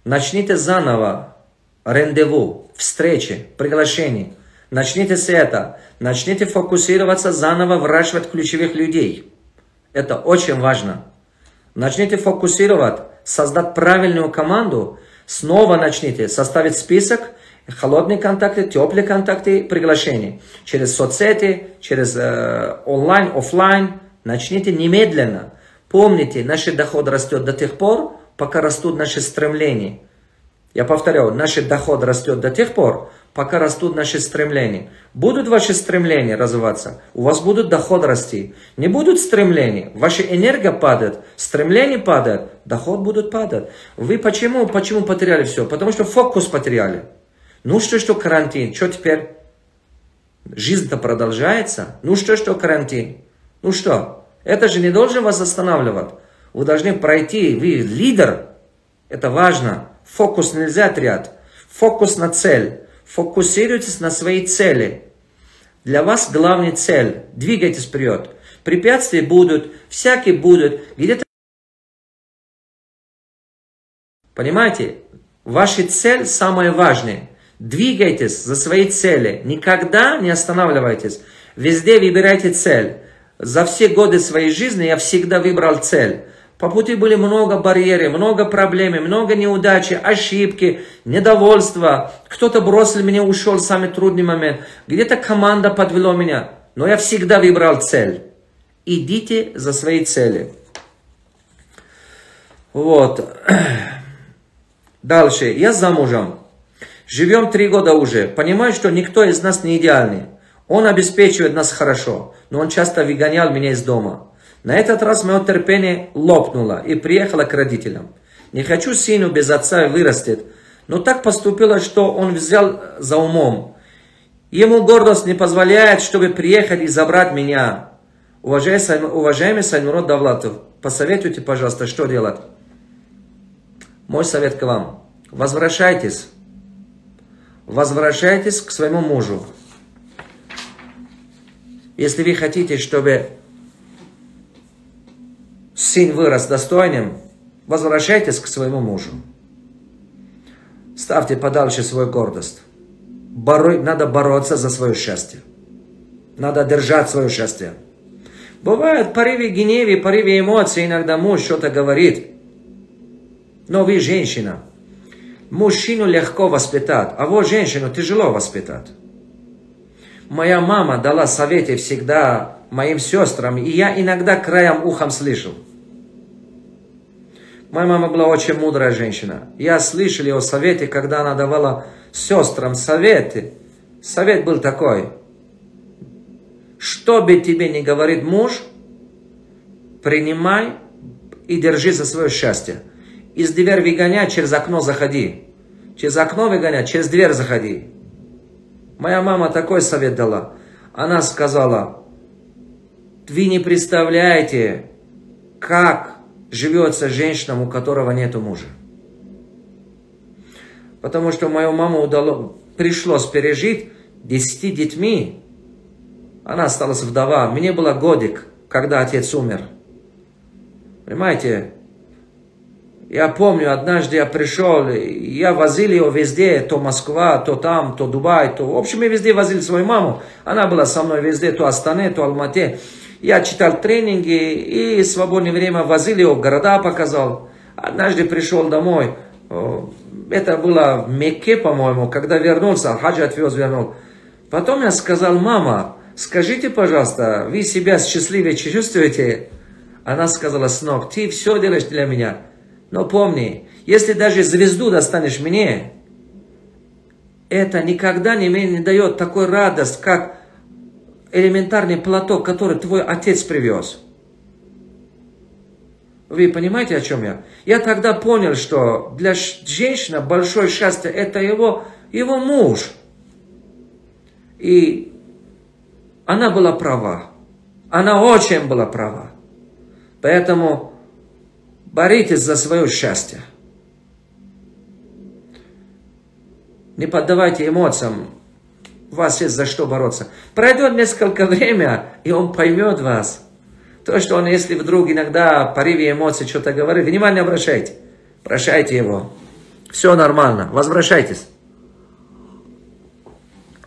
Начните заново. Рандеву, встречи, приглашения. Начните с этого. Начните фокусироваться заново, выращивать ключевых людей. Это очень важно. Начните фокусировать, создать правильную команду. Снова начните составить список, холодные контакты, теплые контакты, приглашения. Через соцсети, через онлайн, офлайн. Начните немедленно. Помните, наш доход растет до тех пор, пока растут наши стремления. Я повторяю, наш доход растет до тех пор, пока растут наши стремления. Будут ваши стремления развиваться, у вас будет доход расти. Не будут стремления, ваша энергия падает, стремления падают, доход будет падать. Вы почему потеряли все? Потому что фокус потеряли. Ну что карантин, что теперь? Жизнь-то продолжается. Ну что карантин? Ну что? Это же не должен вас останавливать. Вы должны пройти, вы лидер. Это важно. Фокус нельзя терять. Фокус на цель. Фокусируйтесь на своей цели. Для вас главная цель. Двигайтесь вперед. Препятствия будут, всякие будут. Где-то... Понимаете? Ваша цель самая важная. Двигайтесь за своей цели. Никогда не останавливайтесь. Везде выбирайте цель. За все годы своей жизни я всегда выбрал цель. По пути были много барьеров, много проблем, много неудачи, ошибки, недовольства. Кто-то бросил меня, ушел в самый трудный момент. Где-то команда подвела меня. Но я всегда выбрал цель. Идите за своей целью. Вот. Дальше. Я замужем. Живем 3 года уже. Понимаю, что никто из нас не идеальный. Он обеспечивает нас хорошо. Но он часто выгонял меня из дома. На этот раз мое терпение лопнуло и приехала к родителям. Не хочу сыну без отца вырастет, но так поступило, что он взял за умом. Ему гордость не позволяет, чтобы приехать и забрать меня. Уважаемый Сальмурод Давлатов, посоветуйте, пожалуйста, что делать. Мой совет к вам. Возвращайтесь. Возвращайтесь к своему мужу. Если вы хотите, чтобы сын вырос достойным, возвращайтесь к своему мужу. Ставьте подальше свою гордость. Надо бороться за свое счастье. Надо держать свое счастье. Бывает порыве гнева, порыве эмоций, иногда муж что-то говорит. Но вы женщина. Мужчину легко воспитать, а вот женщину тяжело воспитать. Моя мама дала советы всегда моим сестрам, и я иногда краем ухом слышал. Моя мама была очень мудрая женщина. Я слышал ее советы, когда она давала сестрам советы. Совет был такой. Что бы тебе ни говорит муж, принимай и держи за свое счастье. Из двери выгонять, через окно заходи. Через окно выгонять, через дверь заходи. Моя мама такой совет дала. Она сказала, вы не представляете, как живется женщина, у которого нет мужа. Потому что мою маму пришлось пережить 10 детьми. Она осталась вдова. Мне было годик, когда отец умер. Понимаете? Я помню, однажды я пришел, я возил ее везде, то Москва, то там, то Дубай, то... В общем, я везде возил свою маму. Она была со мной везде, то Астане, то Алмате. Я читал тренинги и в свободное время возил ее, города показал. Однажды пришел домой. Это было в Мекке, по-моему, когда вернулся, хаджи отвез, вернул. Потом я сказал, мама, скажите, пожалуйста, вы себя счастливее чувствуете? Она сказала, сынок, ты все делаешь для меня. Но помни, если даже звезду достанешь мне, это никогда не дает такой радость, как элементарный платок, который твой отец привез. Вы понимаете, о чем я? Я тогда понял, что для женщины большое счастье это его муж. И она была права. Она очень была права. Поэтому боритесь за свое счастье. Не поддавайте эмоциям. У вас есть за что бороться. Пройдет несколько времени, и он поймет вас. То, что он, если вдруг иногда в порыве эмоций что-то говорит, внимание обращайте. Прощайте его. Все нормально. Возвращайтесь.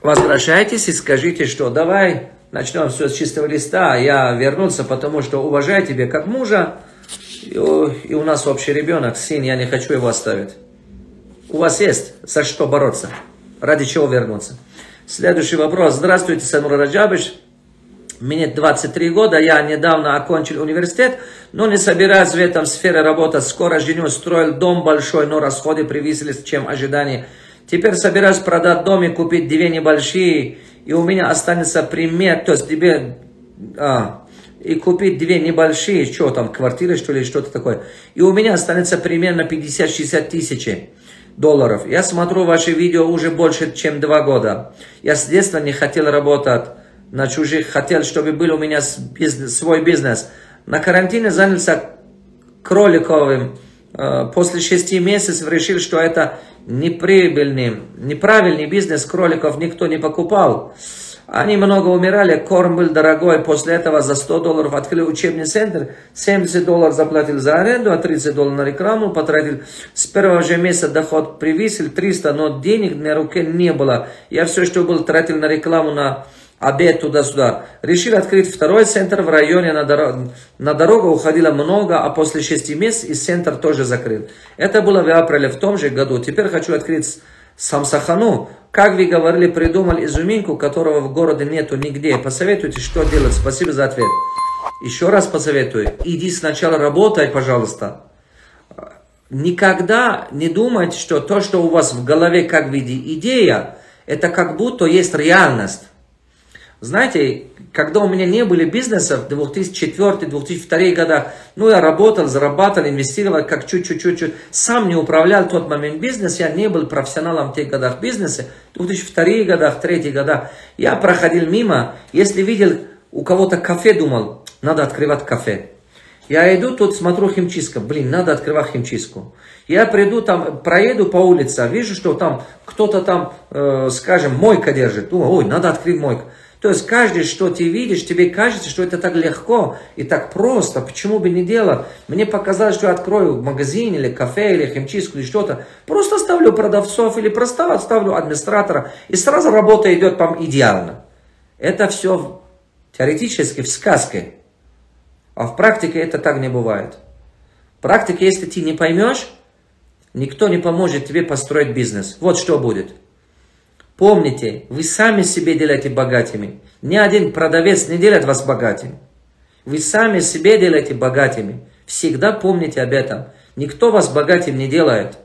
Возвращайтесь и скажите, что давай начнем все с чистого листа. Я вернулся, потому что уважаю тебя как мужа. И у нас общий ребенок, сын, я не хочу его оставить. У вас есть за что бороться. Ради чего вернуться. Следующий вопрос. Здравствуйте, Санур Раджабович. Мне 23 года, я недавно окончил университет, но не собираюсь в этом сфере работать. Скоро женюсь, строил дом большой, но расходы превысили, чем ожидания. Теперь собираюсь продать дом и купить 2 небольшие, и у меня останется пример, то есть и купить 2 небольшие, что там, квартиры, что ли, что-то такое. И у меня останется примерно 50-60 тысяч долларов. Я смотрю ваши видео уже больше, чем 2 года. Я с детства не хотел работать на чужих, хотел, чтобы был у меня свой бизнес. На карантине занялся кроликовым. После 6 месяцев решил, что это неправильный бизнес, кроликов никто не покупал. Они много умирали, корм был дорогой. После этого за $100 открыл учебный центр, $70 заплатил за аренду, а $30 на рекламу потратил. С первого же месяца доход превысил 300, но денег на руке не было. Я все, что был, тратил на рекламу, на обед туда-сюда. Решил открыть второй центр в районе, на дорогу уходило много, а после 6 месяцев и центр тоже закрыл. Это было в апреле в том же году. Теперь хочу открыть Самсахану. Как вы говорили, придумал изюминку, которого в городе нету нигде. Посоветуйте, что делать. Спасибо за ответ. Еще раз посоветую. Иди сначала работай, пожалуйста. Никогда не думайте, что то, что у вас в голове как в виде идея, это как будто есть реальность. Знаете, когда у меня не были бизнесов в 2004-2002 годах, я работал, зарабатывал, инвестировал, как чуть-чуть, сам не управлял в тот момент бизнес, я не был профессионалом в тех годах бизнеса, в 2002 годах, 2003 годах, я проходил мимо, если видел у кого-то кафе, думал, надо открывать кафе. Я иду, тут смотрю химчистка. Блин, надо открывать химчистку. Я приду там, проеду по улице, вижу, что там кто-то там, скажем, мойка держит. Думаю, ой, надо открыть мойку. То есть каждый, что ты видишь, тебе кажется, что это так легко и так просто. Почему бы не делать? Мне показалось, что я открою магазин или кафе, или химчистку, или что-то. Просто ставлю продавцов или просто ставлю администратора. И сразу работа идет там идеально. Это все теоретически в сказке. А в практике это так не бывает. В практике, если ты не поймешь, никто не поможет тебе построить бизнес. Вот что будет. Помните, вы сами себе делаете богатыми. Ни один продавец не делает вас богатыми. Вы сами себе делаете богатыми. Всегда помните об этом. Никто вас богатым не делает.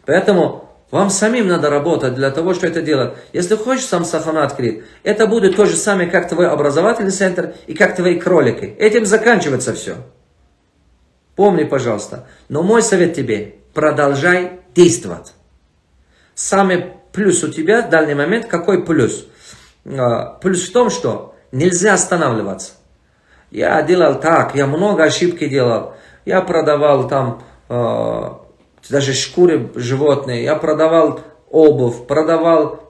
Поэтому вам самим надо работать для того, чтобы это делать. Если хочешь сам сахана открыть, это будет то же самое, как твой образовательный центр и как твои кролики. Этим заканчивается все. Помни, пожалуйста. Но мой совет тебе, продолжай действовать. Самый плюс у тебя в данный момент, какой плюс? Плюс в том, что нельзя останавливаться. Я делал так, я много ошибок делал. Я продавал там даже шкуры животные, я продавал обувь, продавал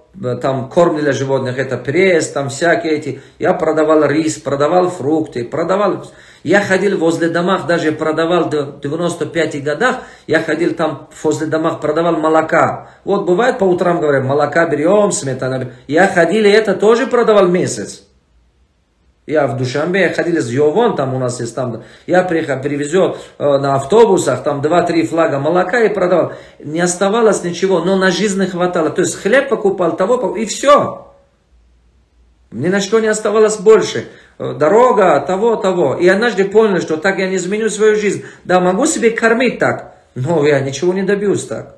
там корм для животных, это пресс, там всякие эти. Я продавал рис, продавал фрукты, продавал... Я ходил возле домов, даже продавал до 95 годах, я ходил там возле домов, продавал молока. Вот бывает по утрам, говорят, молока берем, сметана. Я ходил и это тоже продавал месяц. Я в Душанбе, я ходил из Йовон, там у нас есть там, я приехал, привезел на автобусах, там 2-3 флага молока и продавал. Не оставалось ничего, но на жизнь не хватало. То есть хлеб покупал, того, и все. Ни на что не оставалось больше. Дорога, того. И однажды понял, что так я не изменю свою жизнь. Да, могу себе кормить так, но я ничего не добьюсь так.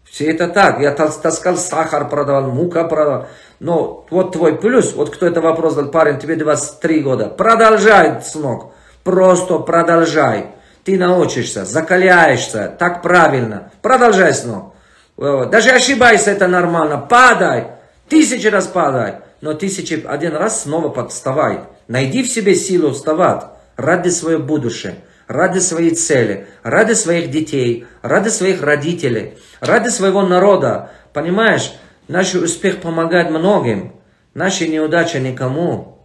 Все это так. Я таскал сахар, продавал, мука продавал. Но вот твой плюс, вот кто это вопрос дал, парень, тебе 23 года. Продолжай, сынок. Просто продолжай. Ты научишься, закаляешься. Так правильно. Продолжай, сынок. Даже ошибайся, это нормально. Падай. 1000 раз падай. Но 1001 раз снова подставай. Найди в себе силу вставать ради своего будущего, ради своей цели, ради своих детей, ради своих родителей, ради своего народа. Понимаешь, наш успех помогает многим, наши неудачи никому.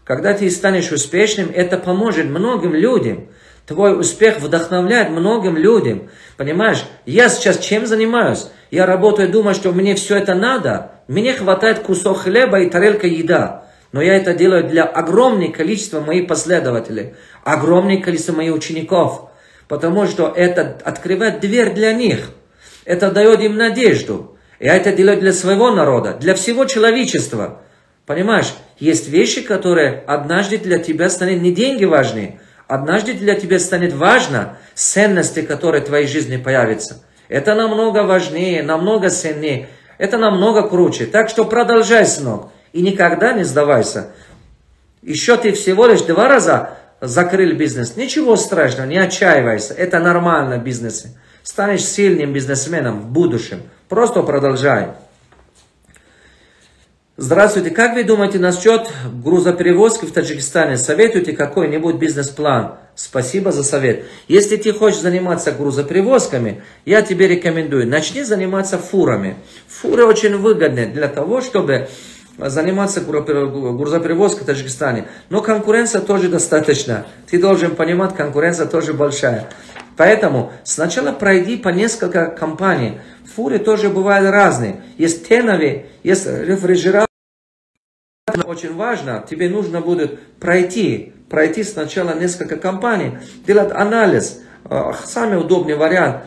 Когда ты станешь успешным, это поможет многим людям. Твой успех вдохновляет многим людям. Понимаешь, я сейчас чем занимаюсь? Я работаю, думаю, что мне все это надо. Мне хватает кусок хлеба и тарелка еда. Но я это делаю для огромного количества моих последователей. Огромное количество моих учеников. Потому что это открывает дверь для них. Это дает им надежду. Я это делаю для своего народа, для всего человечества. Понимаешь, есть вещи, которые однажды для тебя станут не деньги важны. Однажды для тебя станет важно ценности, которые в твоей жизни появятся. Это намного важнее, намного ценнее. Это намного круче. Так что продолжай, сынок. И никогда не сдавайся. Еще ты всего лишь 2 раза закрыл бизнес. Ничего страшного, не отчаивайся. Это нормально в бизнесе. Станешь сильным бизнесменом в будущем. Просто продолжай. Здравствуйте. Как вы думаете насчет грузоперевозки в Таджикистане? Советуйте какой-нибудь бизнес-план. Спасибо за совет. Если ты хочешь заниматься грузоперевозками, я тебе рекомендую. Начни заниматься фурами. Фуры очень выгодны для того, чтобы заниматься грузоперевозкой в Таджикистане. Но конкуренция тоже достаточно. Ты должен понимать, конкуренция тоже большая. Поэтому сначала пройди по несколько компаний. Фуры тоже бывают разные. Есть теновые, есть рефрижераторы. Очень важно, тебе нужно будет пройти сначала несколько компаний, делать анализ. Самый удобный вариант,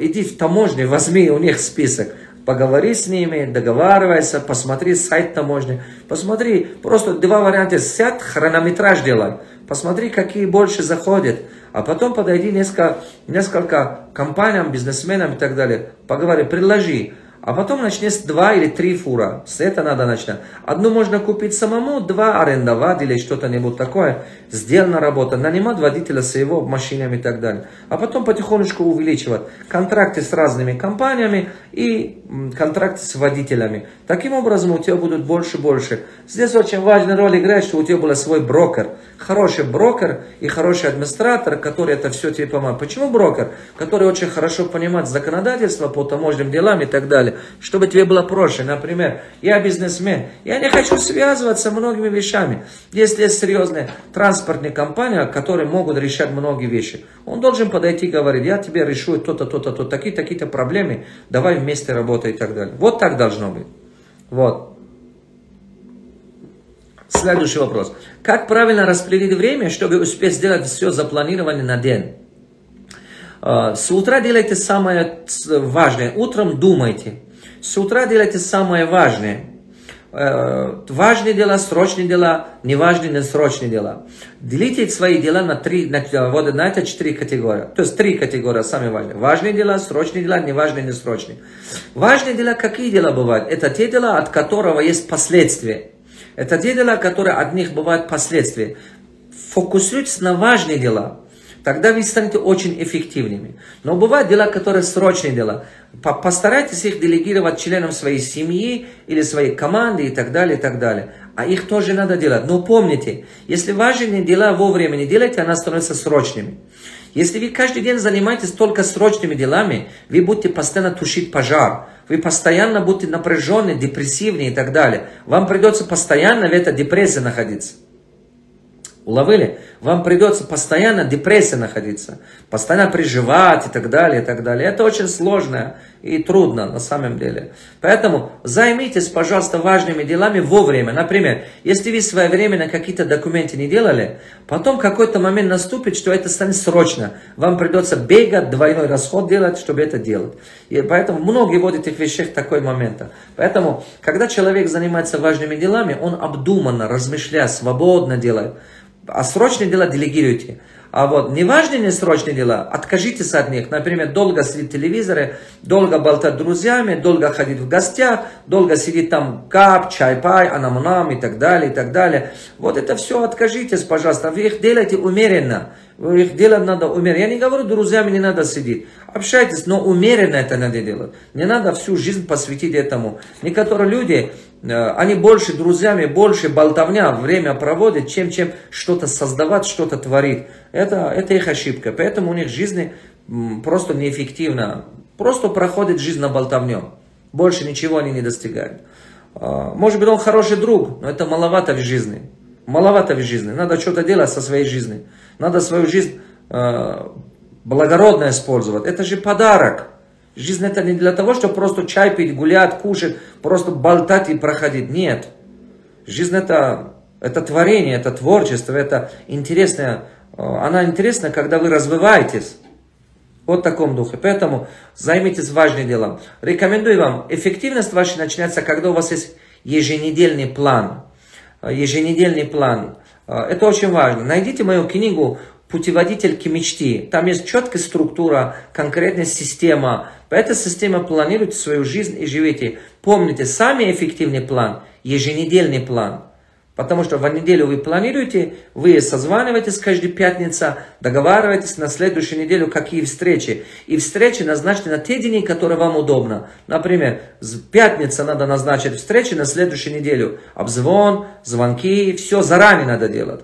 иди в таможню, возьми у них список. Поговори с ними, договаривайся, посмотри сайт таможни. Посмотри, просто 2 варианта. Сядь, хронометраж делай. Посмотри, какие больше заходят. А потом подойди несколько компаниям, бизнесменам и так далее. Поговори, предложи. А потом начнешь 2 или 3 фура. С этого надо начинать. Одну можно купить самому, 2 арендовать или что-то-нибудь такое. Сделана работа, нанимать водителя с его машинами и так далее. А потом потихонечку увеличивать контракты с разными компаниями и контракты с водителями. Таким образом у тебя будут больше и больше. Здесь очень важную роль играет, что у тебя был свой брокер. Хороший брокер и хороший администратор, который это все тебе помогает. Почему брокер? Который очень хорошо понимает законодательство по таможенным делам и так далее. Чтобы тебе было проще. Например, я бизнесмен, я не хочу связываться с многими вещами. Если есть серьезная транспортная компания, которые могут решать многие вещи, он должен подойти и говорить, я тебе решу то-то, то-то, то-то, такие-то проблемы, давай вместе работай и так далее. Вот так должно быть. Вот. Следующий вопрос. Как правильно распределить время, чтобы успеть сделать все запланированное на день? С утра делайте самое важное. Утром думайте. С утра делайте самое важное. Важные дела, срочные дела, неважные, несрочные дела. Делите свои дела на эти 4 категории. То есть 3 категории самые важные. Важные дела, срочные дела, неважные, несрочные. Важные дела, какие дела бывают? Это те дела, от которого есть последствия. Это те дела, которые от них бывают последствия. Фокусируйтесь на важные дела. Тогда вы станете очень эффективными. Но бывают дела, которые срочные дела. Постарайтесь их делегировать членам своей семьи или своей команды и так далее, и так далее. А их тоже надо делать. Но помните, если важные дела вовремя не делаете, они становятся срочными. Если вы каждый день занимаетесь только срочными делами, вы будете постоянно тушить пожар. Вы постоянно будете напряженны, депрессивны и так далее. Вам придется постоянно в этой депрессии находиться. Уловили? Вам придется постоянно в депрессии находиться, постоянно переживать и так далее, и так далее. Это очень сложно и трудно на самом деле. Поэтому займитесь, пожалуйста, важными делами вовремя. Например, если вы своевременно какие-то документы не делали, потом какой-то момент наступит, что это станет срочно. Вам придется бегать, двойной расход делать, чтобы это делать. И поэтому многие вводят этих вещей в такой момент. Поэтому, когда человек занимается важными делами, он обдуманно, размышляя, свободно делает. А срочные дела делегируйте. А вот неважные, несрочные дела, откажитесь от них. Например, долго сидеть в телевизоре, долго болтать с друзьями, долго ходить в гостях, долго сидеть там кап, чай-пай, анам-нам и так далее, и так далее. Вот это все откажитесь, пожалуйста. Вы их делайте умеренно. Вы их делать надо умеренно. Я не говорю, друзьями не надо сидеть. Общайтесь, но умеренно это надо делать. Не надо всю жизнь посвятить этому. Некоторые люди, они больше друзьями, больше болтовня время проводят, чем что-то создавать, что-то творить. Это их ошибка. Поэтому у них жизнь просто неэффективна. Просто проходит жизнь на болтовне. Больше ничего они не достигают. Может быть, он хороший друг, но это маловато в жизни. Маловато в жизни. Надо что-то делать со своей жизнью. Надо свою жизнь благородно использовать. Это же подарок. Жизнь это не для того, чтобы просто чай пить, гулять, кушать, просто болтать и проходить. Нет. Жизнь это творение, это творчество, это интересное. Она интересна, когда вы развиваетесь. Вот в таком духе. Поэтому займитесь важным делом. Рекомендую вам. Эффективность ваша начинается, когда у вас есть еженедельный план. Еженедельный план. Это очень важно. Найдите мою книгу «Путеводитель к мечте». Там есть четкая структура, конкретная система. По этой системе планируйте свою жизнь и живите. Помните, самый эффективный план – еженедельный план. Потому что в неделю вы планируете, вы созваниваетесь каждую пятницу, договариваетесь на следующую неделю, какие встречи. И встречи назначены на те дни, которые вам удобно. Например, в пятницу надо назначить встречи на следующую неделю. Обзвон, звонки, все заранее надо делать.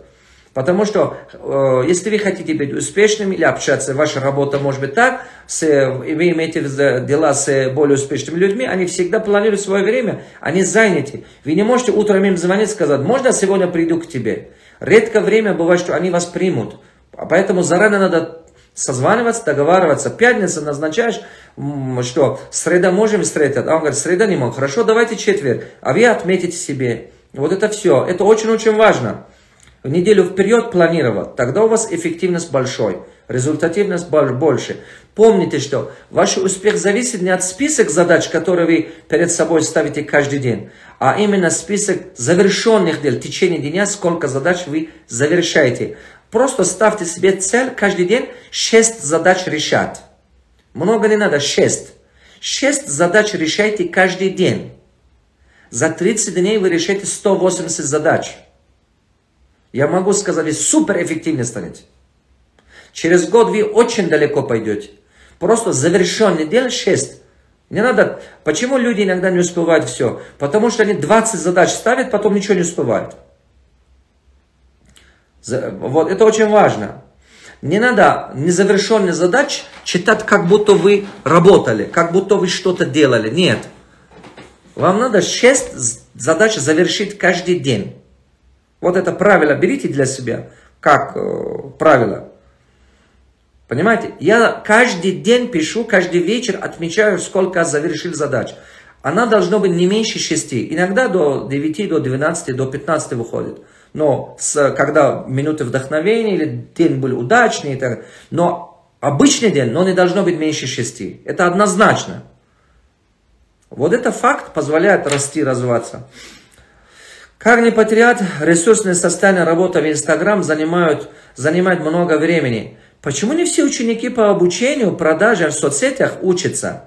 Потому что, если вы хотите быть успешными или общаться, ваша работа может быть так, вы имеете дела с более успешными людьми, они всегда планируют свое время, они заняты. Вы не можете утром им звонить и сказать, можно я сегодня приду к тебе? Редко время бывает, что они вас примут. Поэтому заранее надо созваниваться, договариваться. Пятница назначаешь, что среда можем встретить. А он говорит, среда не мог. Хорошо, давайте четверг. А вы отметите себе. Вот это все. Это очень-очень важно. В неделю вперед планировать, тогда у вас эффективность большой, результативность больше. Помните, что ваш успех зависит не от списка задач, которые вы перед собой ставите каждый день, а именно список завершенных дел в течение дня, сколько задач вы завершаете. Просто ставьте себе цель каждый день 6 задач решать. Много не надо, 6. 6 задач решайте каждый день. За 30 дней вы решаете 180 задач. Я могу сказать, вы суперэффективны станете. Через год вы очень далеко пойдете. Просто завершенный день 6. Не надо. Почему люди иногда не успевают все? Потому что они 20 задач ставят, потом ничего не успевают. Вот это очень важно. Не надо незавершенные задачи читать, как будто вы работали, как будто вы что-то делали. Нет. Вам надо 6 задач завершить каждый день. Вот это правило берите для себя, как правило. Понимаете? Я каждый день пишу, каждый вечер отмечаю, сколько завершил задач. Она должна быть не меньше 6. Иногда до 9, до 12, до 15 выходит. Но когда минуты вдохновения или день был удачный, так, но обычный день, но не должно быть меньше 6. Это однозначно. Вот это факт позволяет расти, развиваться. Как не потерять ресурсное состояние, работа в Инстаграм занимает много времени. Почему не все ученики по обучению, продажам в соцсетях учатся?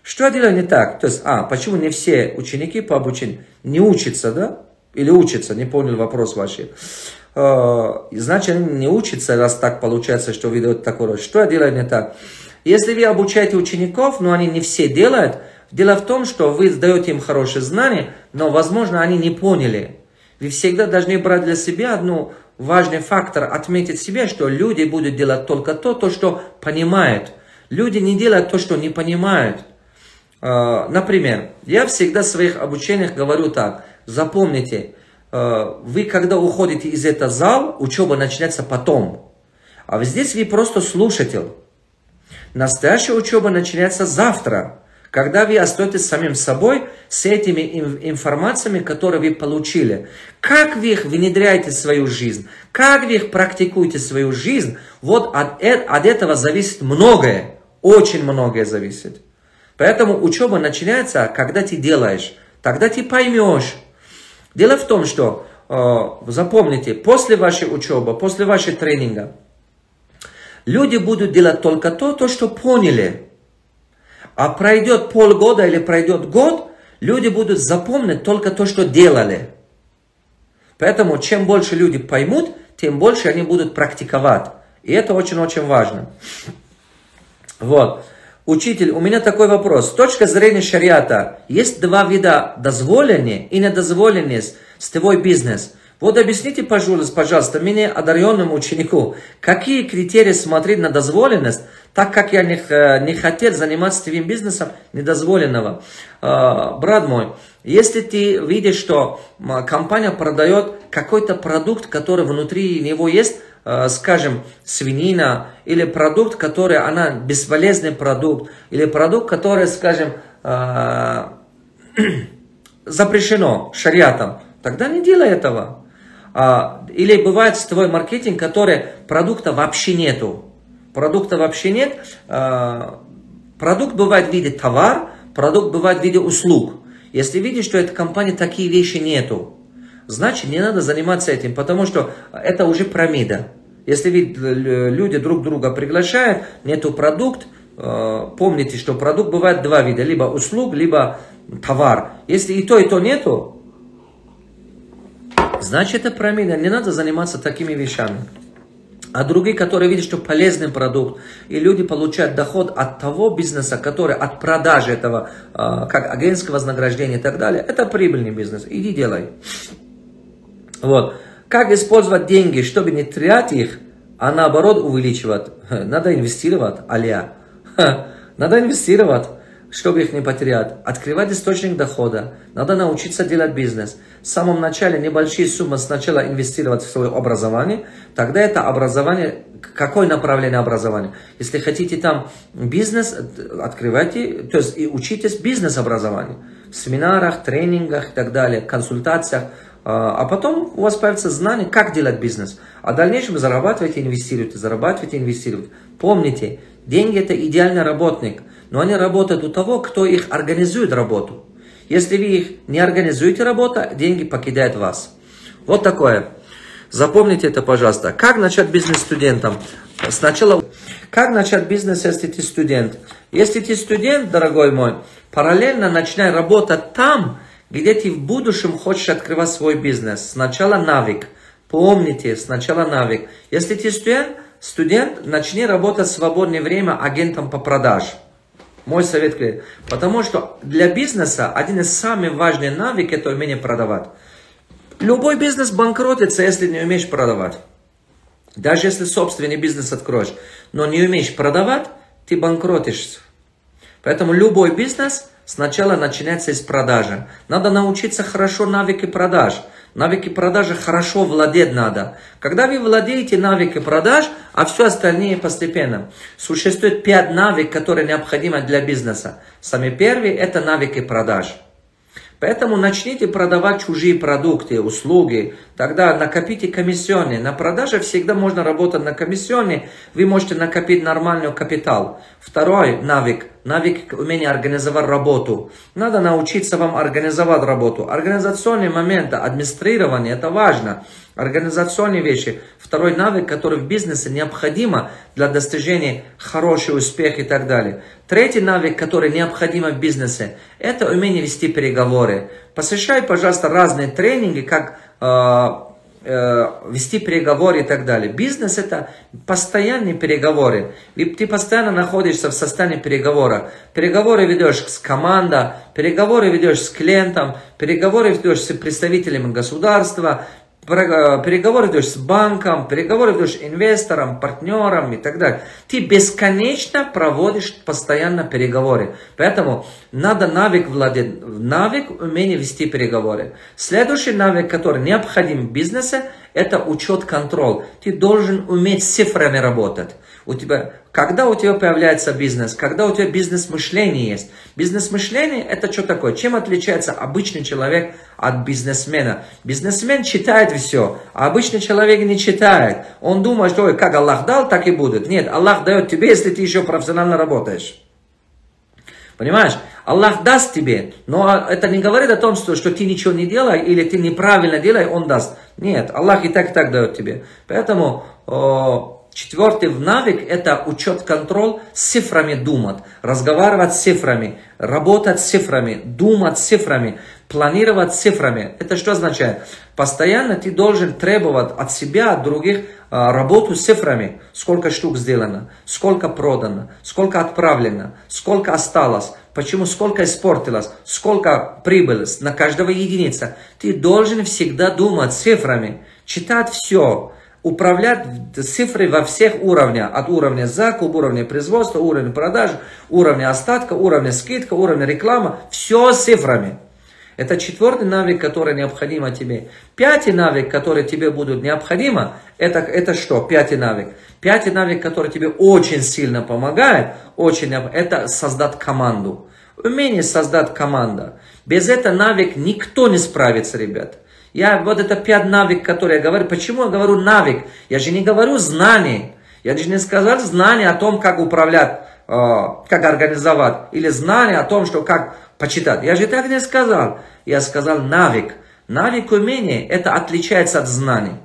Что я делаю не так? То есть, почему не все ученики по обучению не учатся, да? Или учатся, не понял вопрос ваш. Значит, они не учатся, раз так получается, что вы даете такой роль. Что я делаю не так? Если вы обучаете учеников, но они не все делают, дело в том, что вы даете им хорошие знания, но, возможно, они не поняли. Вы всегда должны брать для себя одну важный фактор, отметить себе, что люди будут делать только то, что понимают. Люди не делают то, что не понимают. Например, я всегда в своих обучениях говорю так. Запомните, вы когда уходите из этого зала, учеба начнется потом. А здесь вы просто слушатель. Настоящая учеба начинается завтра, когда вы остаетесь самим собой с этими информациями, которые вы получили. Как вы их внедряете в свою жизнь, как вы их практикуете в свою жизнь, вот от этого зависит многое, очень многое зависит. Поэтому учеба начинается, когда ты делаешь, тогда ты поймешь. Дело в том, что, запомните, после вашей учебы, после вашего тренинга, люди будут делать только то, что поняли. А пройдет полгода или пройдет год, люди будут запомнить только то, что делали. Поэтому, чем больше люди поймут, тем больше они будут практиковать. И это очень-очень важно. Вот. Учитель, у меня такой вопрос. С точки зрения шариата, есть два вида дозволения и недозволения с твой бизнес. Вот объясните, пожалуйста, мне, одаренному ученику, какие критерии смотреть на дозволенность, так как я не хотел заниматься твоим бизнесом недозволенного. Брат мой, если ты видишь, что компания продает какой-то продукт, который внутри него есть, скажем, свинина, или продукт, который, она бесполезный продукт, или продукт, который, скажем, запрещено шариатом, тогда не делай этого. Или бывает твой маркетинг, который продукта вообще нету. Продукта вообще нет. Продукт бывает в виде товар, продукт бывает в виде услуг. Если видишь, что этой компании такие вещи нету, значит, не надо заниматься этим, потому что это уже пирамида. Если люди друг друга приглашают, нету продукт, помните, что продукт бывает два вида, либо услуг, либо товар. Если и то нету, значит, это пирамида, не надо заниматься такими вещами. А другие, которые видят, что полезный продукт, и люди получают доход от того бизнеса, который от продажи этого, как агентское вознаграждение и так далее, это прибыльный бизнес, иди делай. Вот. Как использовать деньги, чтобы не терять их, а наоборот увеличивать? Надо инвестировать, аля. Надо инвестировать, чтобы их не потерять. Открывать источник дохода. Надо научиться делать бизнес. В самом начале небольшие суммы сначала инвестировать в свое образование. Тогда это образование, какое направление образования? Если хотите там бизнес, открывайте, то есть и учитесь бизнес-образованию. В семинарах, тренингах и так далее, консультациях. А потом у вас появится знание, как делать бизнес. А в дальнейшем зарабатывайте, инвестируйте. Помните, деньги это идеальный работник. Но они работают у того, кто их организует работу. Если вы их не организуете работу, деньги покидают вас. Вот такое. Запомните это, пожалуйста. Как начать бизнес студентам? Сначала, Как начать бизнес, если ты студент? Если ты студент, дорогой мой, параллельно начинай работать там, где ты в будущем хочешь открывать свой бизнес. Сначала навык. Помните, сначала навык. Если ты студент, начни работать в свободное время агентом по продаже. Мой совет. Потому что для бизнеса один из самых важных навыков – это умение продавать. Любой бизнес банкротится, если не умеешь продавать. Даже если собственный бизнес откроешь, но не умеешь продавать, ты банкротишься. Поэтому любой бизнес сначала начинается из продажи. Надо научиться хорошо навыки продаж. Навыки продажи хорошо владеть надо. Когда вы владеете навыками продаж, а все остальное постепенно. Существует 5 навыков, которые необходимы для бизнеса. Самый первый – это навыки продаж. Поэтому начните продавать чужие продукты, услуги, тогда накопите комиссионные. На продаже всегда можно работать на комиссионные, вы можете накопить нормальный капитал. Второй навык умения организовать работу. Надо научиться вам организовать работу. Организационные моменты, администрирование, это важно. Организационные вещи. Второй навык, который в бизнесе необходимо для достижения хорошего успеха и так далее. Третий навык, который необходим в бизнесе, это умение вести переговоры. Посещай, пожалуйста, разные тренинги, как вести переговоры и так далее. Бизнес – это постоянные переговоры. Ты постоянно находишься в состоянии переговора. Переговоры ведешь с командой, переговоры ведешь с клиентом, переговоры ведешь с представителями государства, переговоры ведешь с банком, переговоры ведешь с инвестором, партнером и так далее. Ты бесконечно проводишь постоянно переговоры. Поэтому надо навык владеть, навык умения вести переговоры. Следующий навык, который необходим в бизнесе, это учет, контроль. Ты должен уметь с цифрами работать. Когда у тебя появляется бизнес, когда у тебя бизнес-мышление есть. Бизнес-мышление это что такое? Чем отличается обычный человек от бизнесмена? Бизнесмен читает все, а обычный человек не читает. Он думает, что как Аллах дал, так и будет. Нет, Аллах дает тебе, если ты еще профессионально работаешь. Понимаешь? Аллах даст тебе, но это не говорит о том, что ты ничего не делай или ты неправильно делай, Он даст. Нет, Аллах и так дает тебе. Поэтому четвертый навык – это учет, контроль, с цифрами думать, разговаривать с цифрами, работать с цифрами, думать с цифрами, планировать с цифрами. Это что означает? Постоянно ты должен требовать от себя, от других, работу с цифрами. Сколько штук сделано, сколько продано, сколько отправлено, сколько осталось, почему сколько испортилось, сколько прибыль на каждого единица. Ты должен всегда думать цифрами, читать все. Управлять цифры во всех уровнях. От уровня закуп, уровня производства, уровня продаж, уровня остатка, уровня скидка, уровня рекламы. Все цифрами. Это четвертый навык, который необходим тебе. Пятый навык, который тебе будет необходимо, это что? Пятый навык. Пятый навык, который тебе очень сильно помогает, это создать команду. Умение создать команду. Без этого навык никто не справится, ребят. Вот это 5 навык, которые я говорю. Почему я говорю навык? Я же не говорю знание. Я же не сказал знание о том, как управлять, как организовать. Или знание о том, что как почитать. Я же так не сказал. Я сказал навык. Навык умения, это отличается от знаний.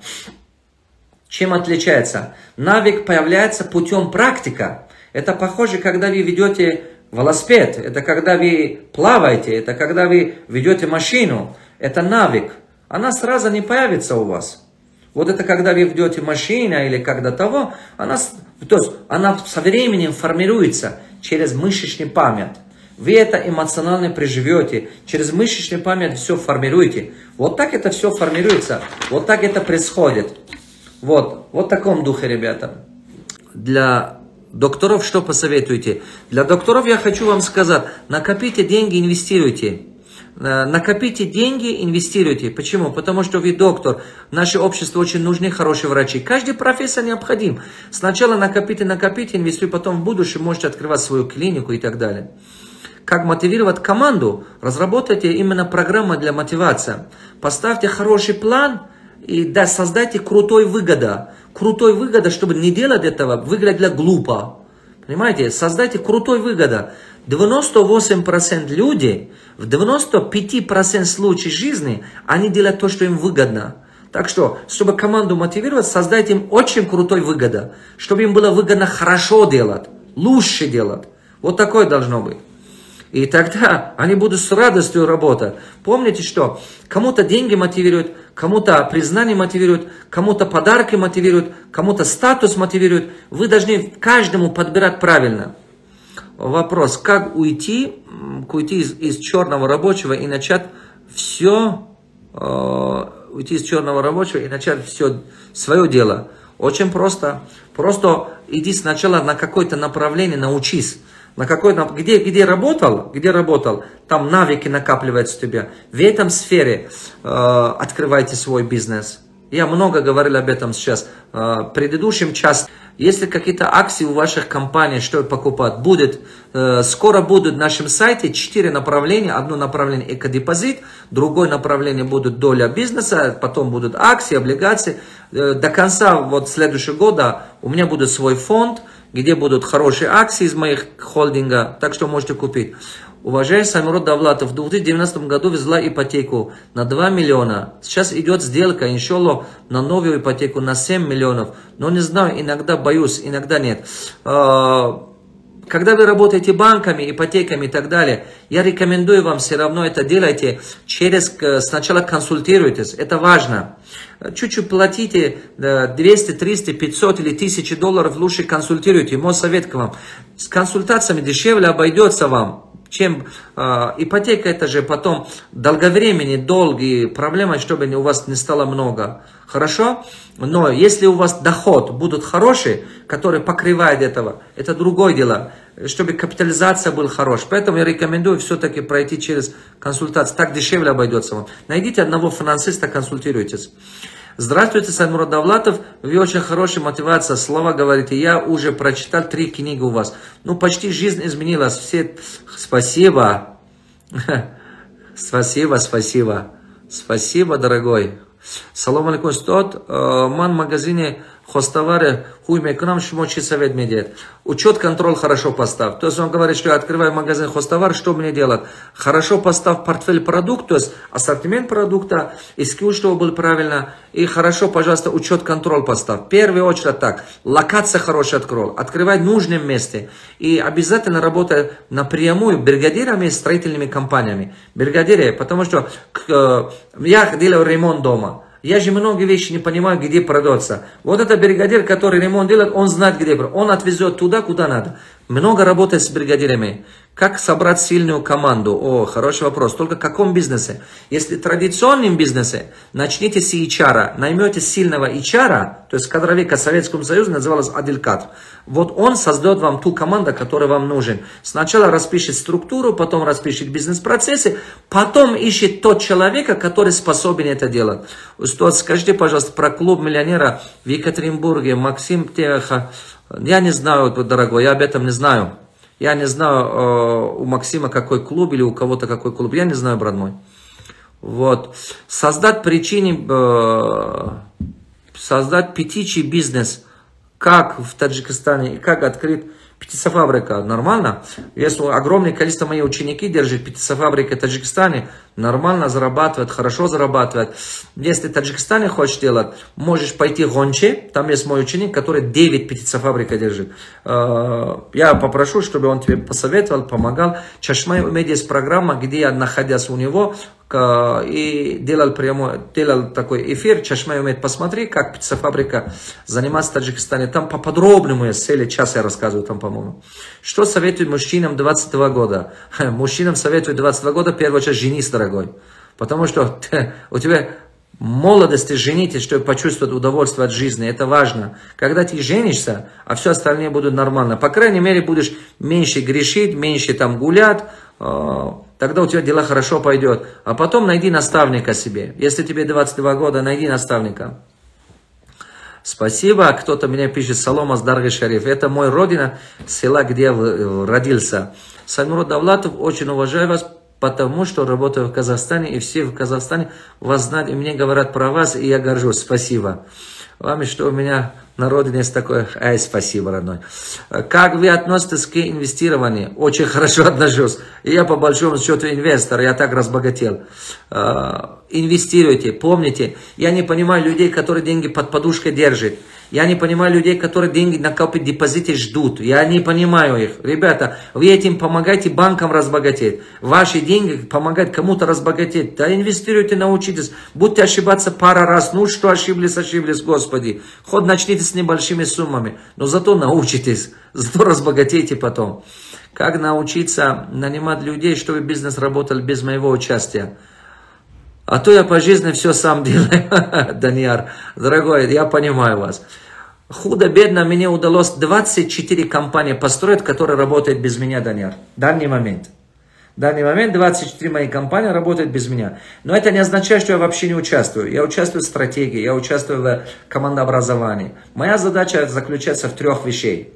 Чем отличается? Навык появляется путем практика. Это похоже, когда вы ведете велосипед. Это когда вы плаваете. Это когда вы ведете машину. Это навык. Она сразу не появится у вас. Вот это когда вы ведете машину или когда того, она со временем формируется через мышечную память. Вы это эмоционально приживете, через мышечную память все формируете. Вот так это все формируется, вот так это происходит. Вот в таком духе, ребята. Для докторов что посоветуете? Для докторов я хочу вам сказать, накопите деньги, инвестируйте. Накопите деньги, инвестируйте. Почему? Потому что вы доктор. Наше общество очень нужны хорошие врачи. Каждая профессия необходим. Сначала накопите, инвестируйте, потом в будущем можете открывать свою клинику и так далее. Как мотивировать команду? Разработайте именно программу для мотивации. Поставьте хороший план и создайте крутой выгода. Крутой выгода, чтобы не делать этого, выглядело глупо. Понимаете? Создайте крутой выгода. 98% людей, в 95% случаев жизни, они делают то, что им выгодно. Так что, чтобы команду мотивировать, создайте им очень крутой выгода. Чтобы им было выгодно хорошо делать, лучше делать. Вот такое должно быть. И тогда они будут с радостью работать. Помните, что кому-то деньги мотивируют, кому-то признание мотивирует, кому-то подарки мотивируют, кому-то статус мотивирует. Вы должны каждому подбирать правильно. Вопрос, как уйти из черного рабочего и начать все, уйти из черного рабочего и начать все свое дело. Очень просто. Просто иди сначала на какое-то направление, научись. Где работал, там навыки накапливаются у тебя. В этом сфере открывайте свой бизнес. Я много говорил об этом сейчас. В предыдущем часе, если какие-то акции у ваших компаний, что покупать, скоро будут на нашем сайте 4 направления. Одно направление экодепозит, другое направление будет доля бизнеса, потом будут акции, облигации. До конца следующего года у меня будет свой фонд, где будут хорошие акции из моих холдинга, так что можете купить. Уважаемый Саймурод Давлатов, в 2019 году взяла ипотеку на 2 миллиона. Сейчас идет сделка, иншаллах, на новую ипотеку на 7 миллионов. Но не знаю, иногда боюсь, иногда нет. Когда вы работаете банками, ипотеками и так далее, я рекомендую вам все равно это делайте сначала консультируйтесь, это важно. Чуть-чуть платите 200, 300, 500 или 1000 долларов, лучше консультируйте. Мой совет к вам. С консультациями дешевле обойдется вам, чем ипотека, это же потом долговременный долг и проблема, чтобы у вас не стало много. Хорошо? Но если у вас доход будут хороший, который покрывает это другое дело, чтобы капитализация была хорошая. Поэтому я рекомендую все-таки пройти через консультацию. Так дешевле обойдется вам. Найдите одного финансиста, консультируйтесь. Здравствуйте, Саймурод Давлатов. Вы очень хорошая мотивация. Слова говорите. Я уже прочитал 3 книги у вас. Ну, почти жизнь изменилась. Все... Спасибо. Спасибо, дорогой. Салам алейкум, стот. Ман в магазине хостовары хуй мекнам шмочи совет мне делает. Учет, контроль хорошо поставь. То есть он говорит, что я открываю магазин хостовар, что мне делать? Хорошо поставь портфель продукт, то есть ассортимент продукта, SKU, чтобы был правильно. И хорошо, пожалуйста, учет, контроль поставь. В первую очередь так. Локация хорошая открывай в нужном месте. И обязательно работай напрямую бригадирами и строительными компаниями. Бригадиры, потому что я делаю ремонт дома. Я же многие вещи не понимаю, где продаться. Вот это бригадир, который ремонт делает, он знает, где продаться. Он отвезет туда, куда надо. Много работает с бригадирами. Как собрать сильную команду? О, хороший вопрос. Только в каком бизнесе? Если в традиционном бизнесе, начните с HR. Наймете сильного HR, то есть кадровика Советского Союза называлась Адилькадр. Вот он создает вам ту команду, которая вам нужен. Сначала распишет структуру, потом распишет бизнес-процессы, потом ищет тот человека, который способен это делать. Скажите, пожалуйста, про клуб миллионера в Екатеринбурге, Максим Теха. Я не знаю, дорогой, я об этом не знаю. Я не знаю, у Максима какой клуб или у кого-то какой клуб. Я не знаю, брат мой. Вот. Создать птичий бизнес. Как в Таджикистане и как открыть птицефабрика. Нормально. Если огромное количество моих учеников держит птицефабрика в Таджикистане, нормально зарабатывает, хорошо зарабатывает. Если в Таджикистане хочешь делать, можешь пойти в Гонче. Там есть мой ученик, который 9 птицефабрика держит. Я попрошу, чтобы он тебе посоветовал, помогал. Чашмай Умед есть программа, где я, находясь у него, и делал такой эфир. Чашмай Умед, посмотри, как птицефабрика занимается в Таджикистане. Там по-подробному, если час я рассказываю там, по-моему. Что советует мужчинам 22 года? Мужчинам советует 22 года, в первую очередь, женись, дорогой. Потому что у тебя молодости женитесь, чтобы почувствовать удовольствие от жизни. Это важно. Когда ты женишься, а все остальное будет нормально. По крайней мере, будешь меньше грешить, меньше там гулять. Тогда у тебя дела хорошо пойдет. А потом найди наставника себе. Если тебе 22 года, найди наставника. Спасибо. Кто-то меня пишет, Салом Аздарга Шариф. Это мой родина, села, где я родился. Саймурод Давлатов, очень уважаю вас, потому что работаю в Казахстане, и все в Казахстане вас знают, и мне говорят про вас, и я горжусь. Спасибо. Вам, что у меня На родине есть такое. Ай, спасибо, родной. Как вы относитесь к инвестированию? Очень хорошо отношусь. Я по большому счету инвестор, я так разбогател. Инвестируйте, помните. Я не понимаю людей, которые деньги под подушкой держат. Я не понимаю людей, которые деньги накопить в депозите ждут. Я не понимаю их. Ребята, вы этим помогаете банкам разбогатеть. Ваши деньги помогают кому-то разбогатеть. Да инвестируйте, научитесь. Будете ошибаться пару раз. Ну что, ошиблись, Господи. Хоть начните с небольшими суммами. Но зато научитесь. Зато разбогатейте потом. Как научиться нанимать людей, чтобы бизнес работал без моего участия? А то я по жизни все сам делаю, Данияр. Дорогой, я понимаю вас. Худо-бедно мне удалось 24 компании построить, которые работают без меня, Данияр. В данный момент. В данный момент 24 мои компании работают без меня. Но это не означает, что я вообще не участвую. Я участвую в стратегии, я участвую в командообразовании. Моя задача заключается в 3 вещах.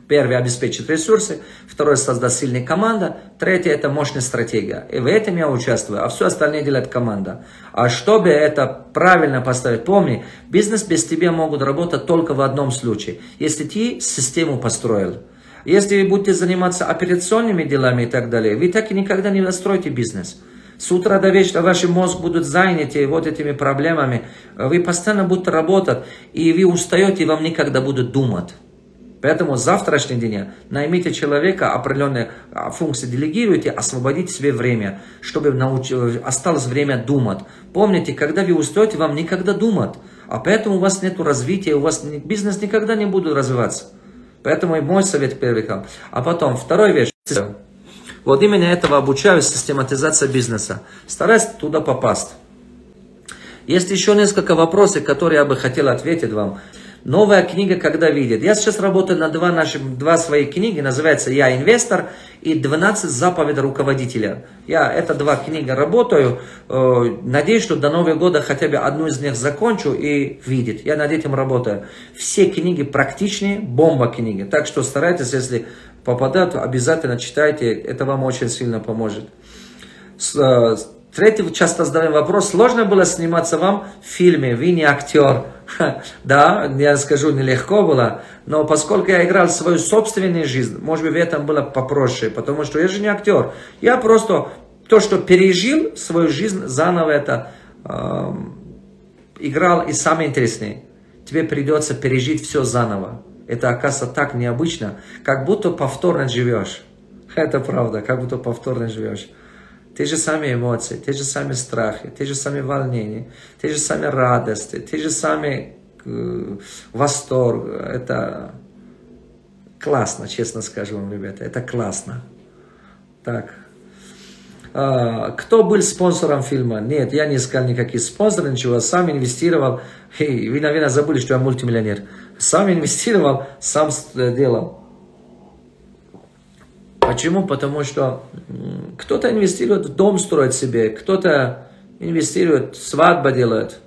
Первый – обеспечить ресурсы. Второй – создать сильную команду. Третий – это мощная стратегия. И в этом я участвую, а все остальное делает команда. А чтобы это правильно поставить, помни, бизнес без тебя могут работать только в одном случае. Если ты систему построил. Если вы будете заниматься операционными делами и так далее, вы так и никогда не настроите бизнес. С утра до вечера ваш мозг будут заняты вот этими проблемами. Вы постоянно будете работать, и вы устаете, и вам никогда будут думать. Поэтому в завтрашний день наймите человека, определенные функции делегируйте, освободите себе время, чтобы осталось время думать. Помните, когда вы устаете, вам никогда думать. А поэтому у вас нет развития, у вас бизнес никогда не будет развиваться. Поэтому и мой совет первый. А потом, второй вещь. Вот именно этого обучаю, систематизация бизнеса. Старайтесь туда попасть. Есть еще несколько вопросов, которые я бы хотел ответить вам. Новая книга «Когда видит». Я сейчас работаю на два свои книги, называется «Я инвестор» и «12 заповедей руководителя». Это 2 книги работаю. Надеюсь, что до Нового года хотя бы одну из них закончу и видит. Я над этим работаю. Все книги практичные, бомба книги. Так что старайтесь, если попадают, обязательно читайте. Это вам очень сильно поможет. Третий часто задаем вопрос. Сложно было сниматься вам в фильме? Вы не актер. Да, я скажу, нелегко было. Но поскольку я играл свою собственную жизнь, может быть, в этом было попроще. Потому что я же не актер. Я просто то, что пережил свою жизнь, заново это играл. И самое интересное, тебе придется пережить все заново. Это, оказывается, так необычно. Как будто повторно живешь. Это правда, как будто повторно живешь. Те же самые эмоции, те же самые страхи, те же самые волнения, те же самые радости, те же самые восторг. Это классно, честно скажу вам, ребята, это классно. Так. Кто был спонсором фильма? Нет, я не искал никаких спонсоров, ничего, сам инвестировал. Вы, наверное, забыли, что я мультимиллионер. Сам инвестировал, сам делал. Почему? Потому что кто-то инвестирует в дом строить себе, кто-то инвестирует, свадьбу делает.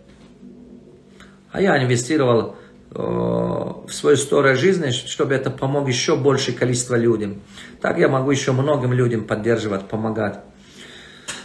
А я инвестировал в свою историю жизни, чтобы это помогло еще большее количество людям. Так я могу еще многим людям поддерживать, помогать.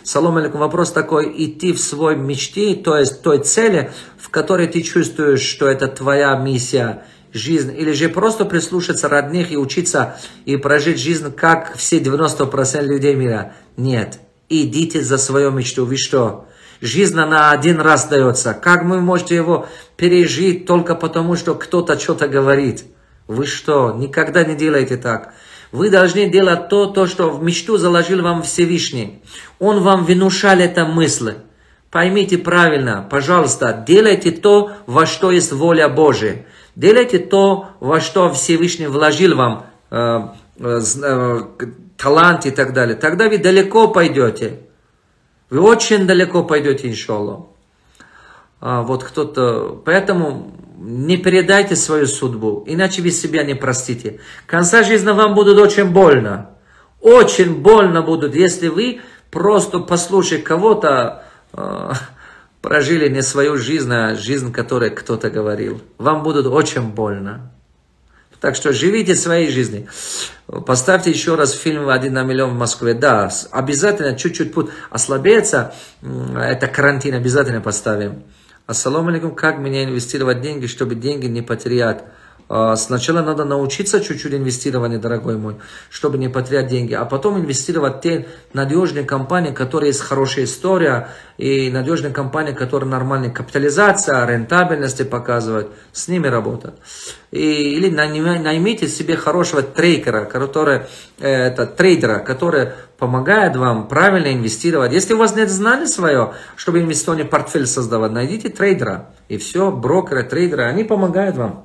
Салам алейкум. Вопрос такой: идти в свой мечте, то есть той цели, в которой ты чувствуешь, что это твоя миссия, жизнь, или же просто прислушаться родных и учиться и прожить жизнь, как все 90% людей мира? Нет. Идите за свою мечту. Вы что? Жизнь, она один раз дается. Как вы можете его пережить только потому, что кто-то что-то говорит? Вы что? Никогда не делайте так. Вы должны делать то, что в мечту заложил вам Всевышний. Он вам внушал эту мысль. Поймите правильно, пожалуйста, делайте то, во что есть воля Божия. Делайте то, во что Всевышний вложил вам талант и так далее. Тогда вы далеко пойдете. Вы очень далеко пойдете, иншаллах. Вот кто-то... Поэтому не передайте свою судьбу, иначе вы себя не простите. В конце жизни вам будет очень больно. Очень больно будут, если вы просто послушая кого-то... прожили не свою жизнь, а жизнь, которую кто-то говорил. Вам будет очень больно. Так что живите своей жизнью. Поставьте еще раз фильм «1 на миллион» в Москве. Да, обязательно чуть-чуть ослабеется. Это карантин, обязательно поставим. Ассаламу алейкум, как мне инвестировать деньги, чтобы деньги не потерять? Сначала надо научиться чуть-чуть инвестированию, дорогой мой, чтобы не потерять деньги, а потом инвестировать в те надежные компании, которые есть хорошая история, и надежные компании, которые нормальная капитализация, рентабельности показывают, с ними работать. Или наймите себе хорошего трейдера, который помогает вам правильно инвестировать. Если у вас нет знаний свое, чтобы инвестиционный портфель создавать, найдите трейдера, и все, брокеры, трейдеры, они помогают вам.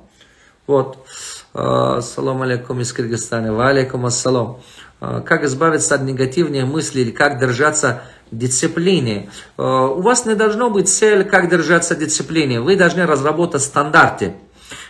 Вот. Ассаламу алейкум из Кыргызстана. Ва алейкум ассалам. Как избавиться от негативных мыслей или как держаться дисциплины? У вас не должно быть цель, как держаться дисциплины. Вы должны разработать стандарты.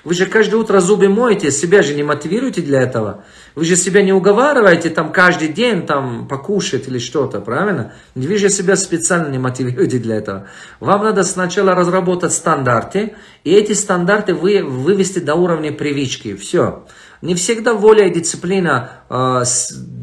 Вы же каждое утро зубы моете, себя же не мотивируете для этого. Вы же себя не уговариваете там каждый день там покушать или что-то, правильно? Вы же себя специально не мотивируете для этого. Вам надо сначала разработать стандарты, и эти стандарты вывести до уровня привычки. Все. Не всегда воля и дисциплина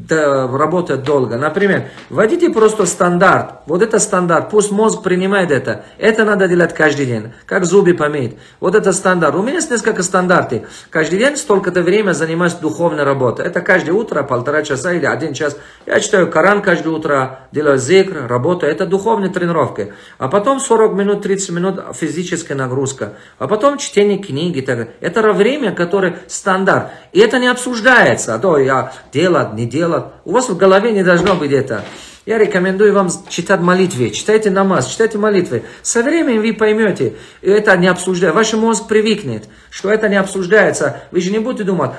работают долго. Например, вводите просто стандарт. Вот это стандарт. Пусть мозг принимает это. Это надо делать каждый день. Как зубы помыть. Вот это стандарт. У меня есть несколько стандартов. Каждый день столько-то время занимаюсь духовной работой. Это каждое утро, 1,5 часа или 1 час. Я читаю Коран каждое утро, делаю зикр, работаю. Это духовная тренировка. А потом 40 минут, 30 минут физическая нагрузка. А потом чтение книги. Это время, которое стандарт. И это не обсуждается. А то я делать, не делать. У вас в голове не должно быть это. Я рекомендую вам читать молитвы. Читайте намаз, читайте молитвы. Со временем вы поймете, это не обсуждается. Ваш мозг привыкнет, что это не обсуждается. Вы же не будете думать,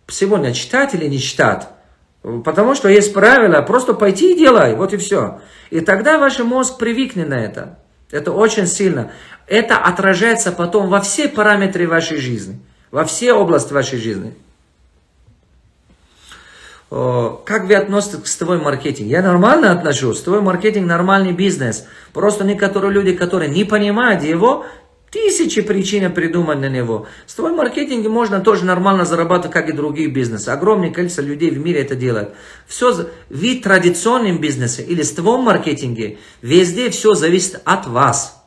сегодня читать или не читать. Потому что есть правила, просто пойти и делай, вот и все. И тогда ваш мозг привыкнет на это. Это очень сильно. Это отражается потом во все параметры вашей жизни. Во все области вашей жизни. Как вы относитесь к сетевой маркетингу? Я нормально отношусь. Сетевой маркетинг нормальный бизнес. Просто некоторые люди, которые не понимают его, тысячи причин придумать на него. В сетевой маркетинге можно тоже нормально зарабатывать, как и другие бизнесы. Огромное количество людей в мире это делает. Все, в традиционном бизнесе или сетевом маркетинге, везде все зависит от вас.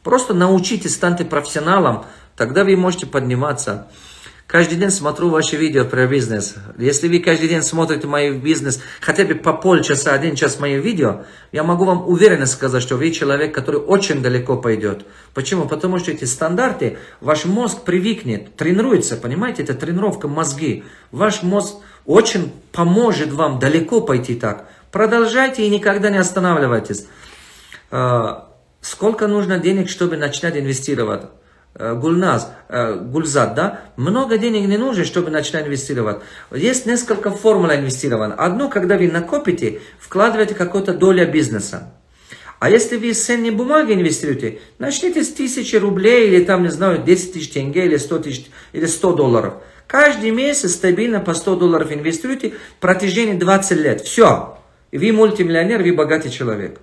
Просто научитесь, станьте профессионалом, тогда вы можете подниматься. Каждый день смотрю ваши видео про бизнес. Если вы каждый день смотрите мой бизнес, хотя бы по полчаса, 1 час моих видео, я могу вам уверенно сказать, что вы человек, который очень далеко пойдет. Почему? Потому что эти стандарты, ваш мозг привыкнет, тренируется, понимаете, это тренировка мозги. Ваш мозг очень поможет вам далеко пойти так. Продолжайте и никогда не останавливайтесь. Сколько нужно денег, чтобы начинать инвестировать? Гульзат, да? Много денег не нужно, чтобы начать инвестировать. Есть несколько формул инвестирования. Одно, когда вы накопите, вкладываете какую-то долю бизнеса. А если вы с ценной бумаги инвестируете, начните с 1000 рублей, или там, не знаю, 10 тысяч тенге, или 100 тысяч, или 100 долларов. Каждый месяц стабильно по 100 долларов инвестируете в протяжении 20 лет. Все. Вы мультимиллионер, вы богатый человек.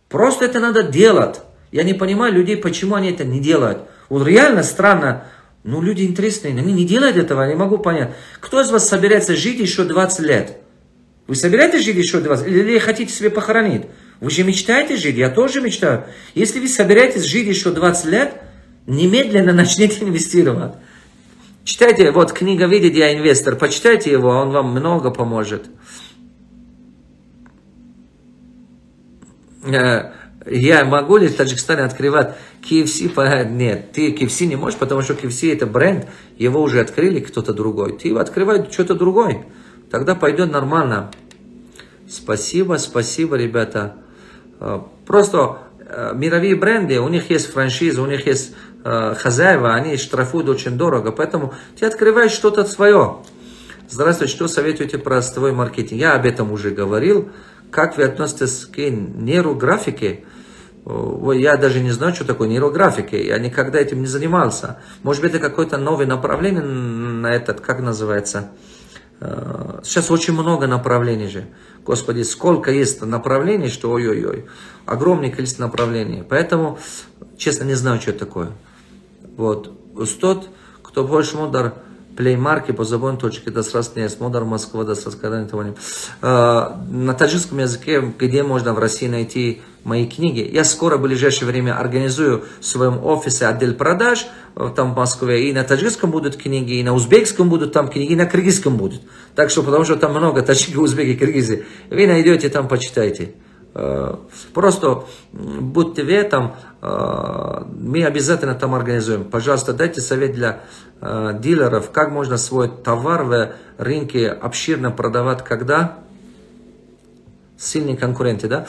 Просто это надо делать. Я не понимаю людей, почему они это не делают. Вот реально странно. Ну, люди интересные, они не делают этого, я не могу понять. Кто из вас собирается жить еще 20 лет? Вы собираетесь жить еще 20 лет? Или хотите себе похоронить? Вы же мечтаете жить? Я тоже мечтаю. Если вы собираетесь жить еще 20 лет, немедленно начните инвестировать. Читайте, вот книга «Видеть, я инвестор». Почитайте его, он вам много поможет. Я могу ли в Таджикистане открывать KFC? Нет, ты KFC не можешь, потому что KFC это бренд, его уже открыли кто-то другой. Ты его открывай что-то другое, тогда пойдет нормально. Спасибо, спасибо, ребята. Просто мировые бренды, у них есть франшиза, у них есть хозяева, они штрафуют очень дорого, поэтому ты открываешь что-то свое. Здравствуйте, что советуете про сетевой маркетинг? Я об этом уже говорил. Как вы относитесь к нейрографике? Я даже не знаю, что такое нейрографика. Я никогда этим не занимался. Может быть, это какое-то новое направление на этот, как называется? Сейчас очень много направлений же. Господи, сколько есть направлений, что ой-ой-ой. Огромное количество направлений. Поэтому, честно, не знаю, что это такое. Вот. Тот, кто больше мудр, плеймарки по забон.точке, да сразу не Модар Москва, да сразу когда этого не. На таджикском языке, где можно в России найти мои книги. Я скоро, в ближайшее время, организую в своем офисе отдел продаж, там в Москве, и на таджикском будут книги, и на узбекском будут там книги, и на киргизском будут. Так что, потому что там много таджики, узбеки, киргизы. Вы найдете, там почитайте. Просто будьте в этом, мы обязательно там организуем. Пожалуйста, дайте совет для дилеров, как можно свой товар в рынке обширно продавать, когда сильные конкуренты, да?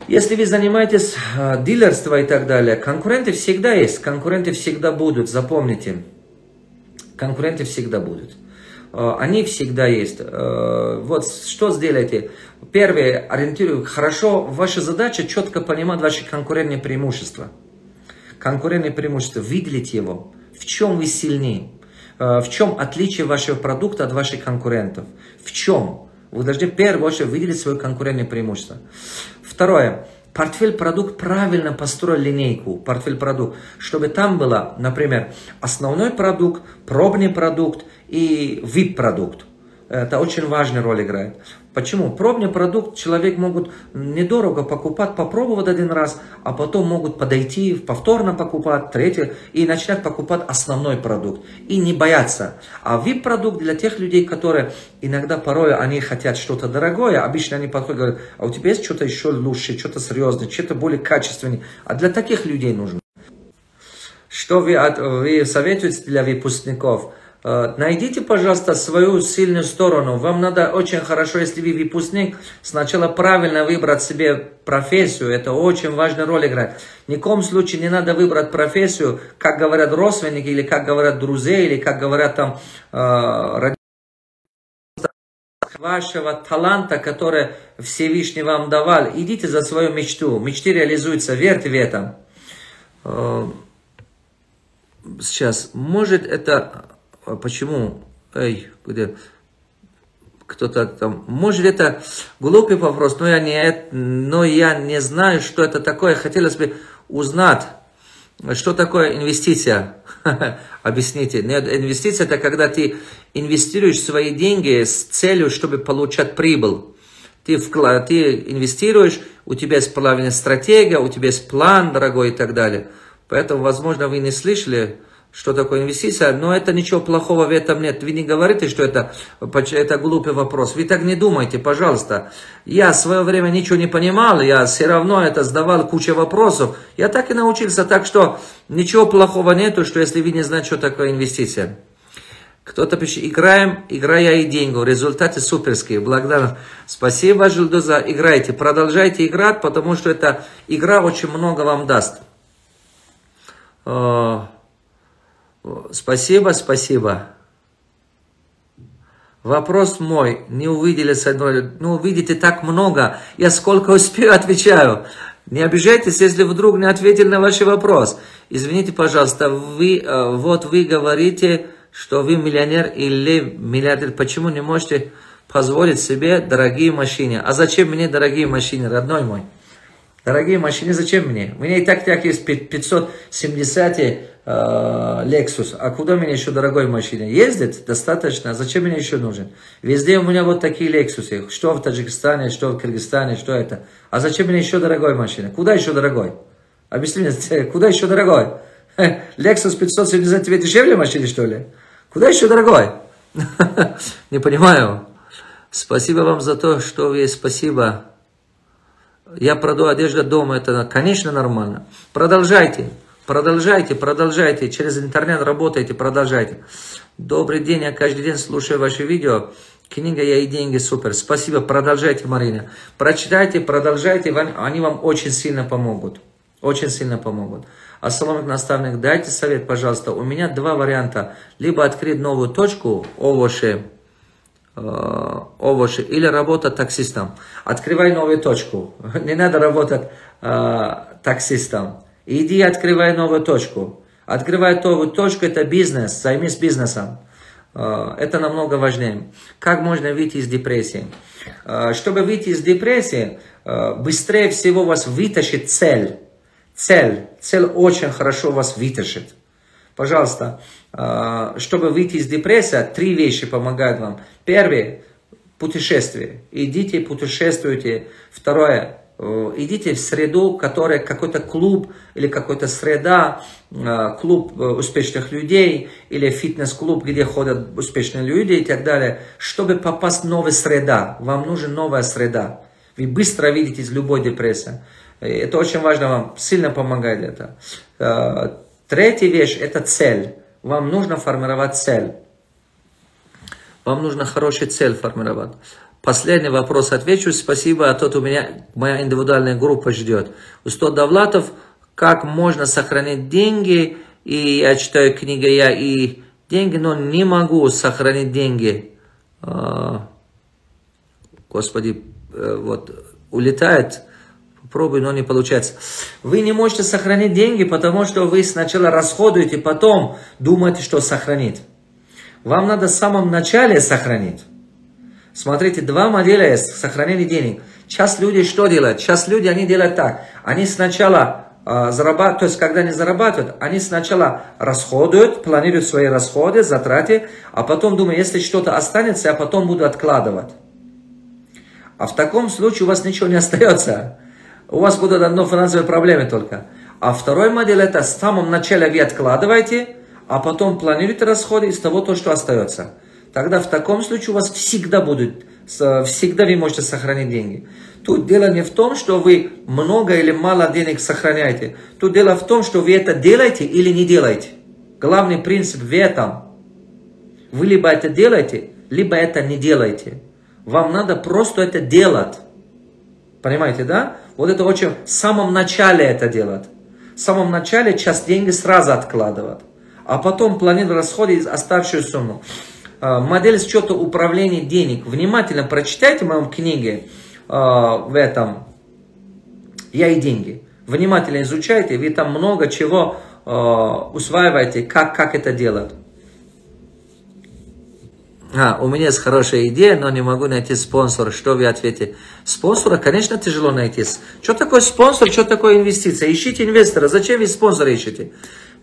Если вы занимаетесь дилерством и так далее, конкуренты всегда есть, конкуренты всегда будут, запомните. Конкуренты всегда будут. Они всегда есть. Вот что сделайте. Первое, ориентируйтесь. Хорошо, ваша задача четко понимать ваши конкурентные преимущества. Конкурентные преимущества. Выделить его. В чем вы сильнее? В чем отличие вашего продукта от ваших конкурентов? В чем? Вы должны в первую очередь выделить свое конкурентное преимущество. Второе. Портфель-продукт, правильно построить линейку, портфель-продукт, чтобы там было, например, основной продукт, пробный продукт и VIP-продукт. Это очень важную роль играет. Почему? Пробный продукт человек могут недорого покупать, попробовать один раз, а потом могут подойти, повторно покупать, третий, и начинать покупать основной продукт. И не бояться. А VIP-продукт для тех людей, которые иногда порой они хотят что-то дорогое, обычно они подходят и говорят, а у тебя есть что-то еще лучше, что-то серьезное, что-то более качественное. А для таких людей нужно. Что вы советуете для выпускников? Найдите, пожалуйста, свою сильную сторону. Вам надо очень хорошо, если вы выпускник, сначала правильно выбрать себе профессию. Это очень важную роль играет. Ни в коем случае не надо выбрать профессию, как говорят родственники, или как говорят друзья, или как говорят там вашего таланта, который Всевышний вам давал. Идите за свою мечту. Мечты реализуются, верьте в это. Сейчас, может это... Почему? Эй, где? Кто-то там... Может, это глупый вопрос, но я не знаю, что это такое. Хотелось бы узнать, что такое инвестиция. Объясните. Инвестиция – это когда ты инвестируешь свои деньги с целью, чтобы получать прибыль. Ты инвестируешь, у тебя есть правильная стратегия, у тебя есть план, дорогой, и так далее. Поэтому, возможно, вы не слышали, что такое инвестиция, но это ничего плохого в этом нет. Вы не говорите, что это глупый вопрос. Вы так не думайте, пожалуйста. Я в свое время ничего не понимал, я все равно это задавал кучу вопросов. Я так и научился, так что ничего плохого нету, что если вы не знаете, что такое инвестиция. Кто-то пишет, играя и деньги, результаты суперские. Благодарен. Спасибо, Жильдоза, играйте, продолжайте играть, потому что эта игра очень много вам даст. Спасибо, спасибо. Вопрос мой, не увидели с одной, увидите так много, я сколько успею, отвечаю. Не обижайтесь, если вдруг не ответил на ваш вопрос. Извините, пожалуйста, вы говорите, что вы миллионер или миллиардер, почему не можете позволить себе дорогие машины? А зачем мне дорогие машины, родной мой? Дорогие машины, зачем мне? У меня и так есть 570 Lexus. А куда мне еще дорогой машина? Ездит достаточно. Зачем мне еще нужен? Везде у меня вот такие Lexus. Что в Таджикистане, что в Кыргызстане, что это. А зачем мне еще дорогой машина? Куда еще дорогой? Объясни мне, куда еще дорогой? Lexus 570 тебе дешевле машины, что ли? Куда еще дорогой? Не понимаю. Спасибо вам за то, что вы есть. Спасибо. Я продаю одежду дома, это, конечно, нормально. Продолжайте, продолжайте, через интернет работайте, продолжайте. Добрый день, я каждый день слушаю ваши видео. Книга «Я и деньги» супер. Спасибо, продолжайте, Марина. Прочитайте, продолжайте, они вам очень сильно помогут. Очень сильно помогут. Ассаламу наставник, дайте совет, пожалуйста. У меня два варианта. Либо открыть новую точку, овощи, или работать таксистом. Открывай новую точку. Не надо работать таксистом. Иди открывай новую точку. Открывай новую точку, это бизнес. Займись бизнесом. Это намного важнее. Как можно выйти из депрессии? Чтобы выйти из депрессии, быстрее всего вас вытащит цель. Цель очень хорошо вас вытащит. Пожалуйста, чтобы выйти из депрессии, 3 вещи помогают вам. Первое – путешествие. Идите, путешествуйте. Второе – идите в среду, которая какой-то клуб или какой-то среда, клуб успешных людей или фитнес-клуб, где ходят успешные люди и так далее. Чтобы попасть в новую среду, вам нужна новая среда. Вы быстро видите из любой депрессии. Это очень важно, вам сильно помогает это. Третья вещь – это цель. Вам нужно формировать цель. Вам нужно хорошую цель формировать. Последний вопрос отвечу. Спасибо, а то у меня моя индивидуальная группа ждет. Устат Давлатов, как можно сохранить деньги? И я читаю книгу «Я и деньги», но не могу сохранить деньги. Господи, вот улетает. Попробую, но не получается. Вы не можете сохранить деньги, потому что вы сначала расходуете, потом думаете, что сохранить. Вам надо в самом начале сохранить. Смотрите, 2 модели есть сохранения денег. Сейчас люди что делают? Сейчас люди, они делают так. Они сначала зарабатывают, то есть когда они зарабатывают, они сначала расходуют, планируют свои расходы, затраты, а потом думают, если что-то останется, я потом буду откладывать. А в таком случае у вас ничего не остается. У вас будут одно финансовые проблемы только. А второй модель это в самом начале вы откладываете, а потом планируете расходы из того, что остается. Тогда в таком случае у вас всегда вы можете сохранить деньги. Тут дело не в том, что вы много или мало денег сохраняете. Тут дело в том, что вы это делаете или не делаете. Главный принцип в этом. Вы либо это делаете, либо это не делаете. Вам надо просто это делать. Понимаете, да? Вот это очень в самом начале это делать. В самом начале часть денег сразу откладывать. А потом планировать расходы из оставшую сумму. Модель счета управления денег. Внимательно прочитайте в моем книге в этом «Я и деньги». Внимательно изучайте, вы там много чего усваиваете, как это делать. У меня есть хорошая идея, но не могу найти спонсора. Что вы ответите? Спонсора, конечно, тяжело найти. Что такое спонсор, что такое инвестиция? Ищите инвестора. Зачем вы спонсора ищете?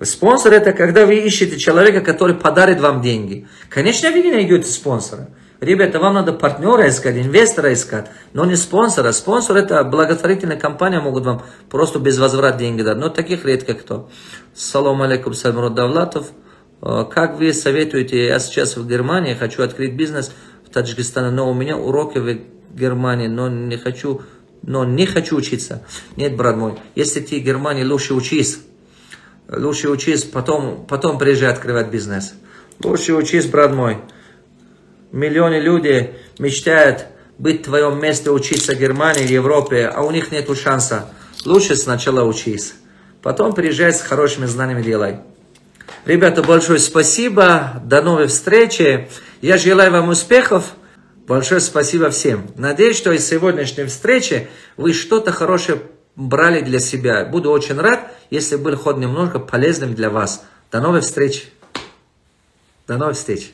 Спонсор это когда вы ищете человека, который подарит вам деньги. Конечно, вы не найдете спонсора. Ребята, вам надо партнера искать, инвестора искать, но не спонсора. Спонсор это благотворительная компания, могут вам просто без возврата деньги дать. Но таких редко кто. Салам алейкум, Сальмурод Давлатов. Как вы советуете, я сейчас в Германии, хочу открыть бизнес в Таджикистане, но у меня уроки в Германии, но не хочу учиться. Нет, брат мой, если ты в Германии, лучше учись, потом приезжай открывать бизнес. Лучше учись, брат мой. Миллионы людей мечтают быть в твоем месте, учиться в Германии, в Европе, а у них нет шанса. Лучше сначала учись, потом приезжай с хорошими знаниями делай. Ребята, большое спасибо. До новой встречи. Я желаю вам успехов. Большое спасибо всем. Надеюсь, что из сегодняшней встречи вы что-то хорошее брали для себя. Буду очень рад, если был хоть немного полезным для вас. До новой встречи. До новой встречи.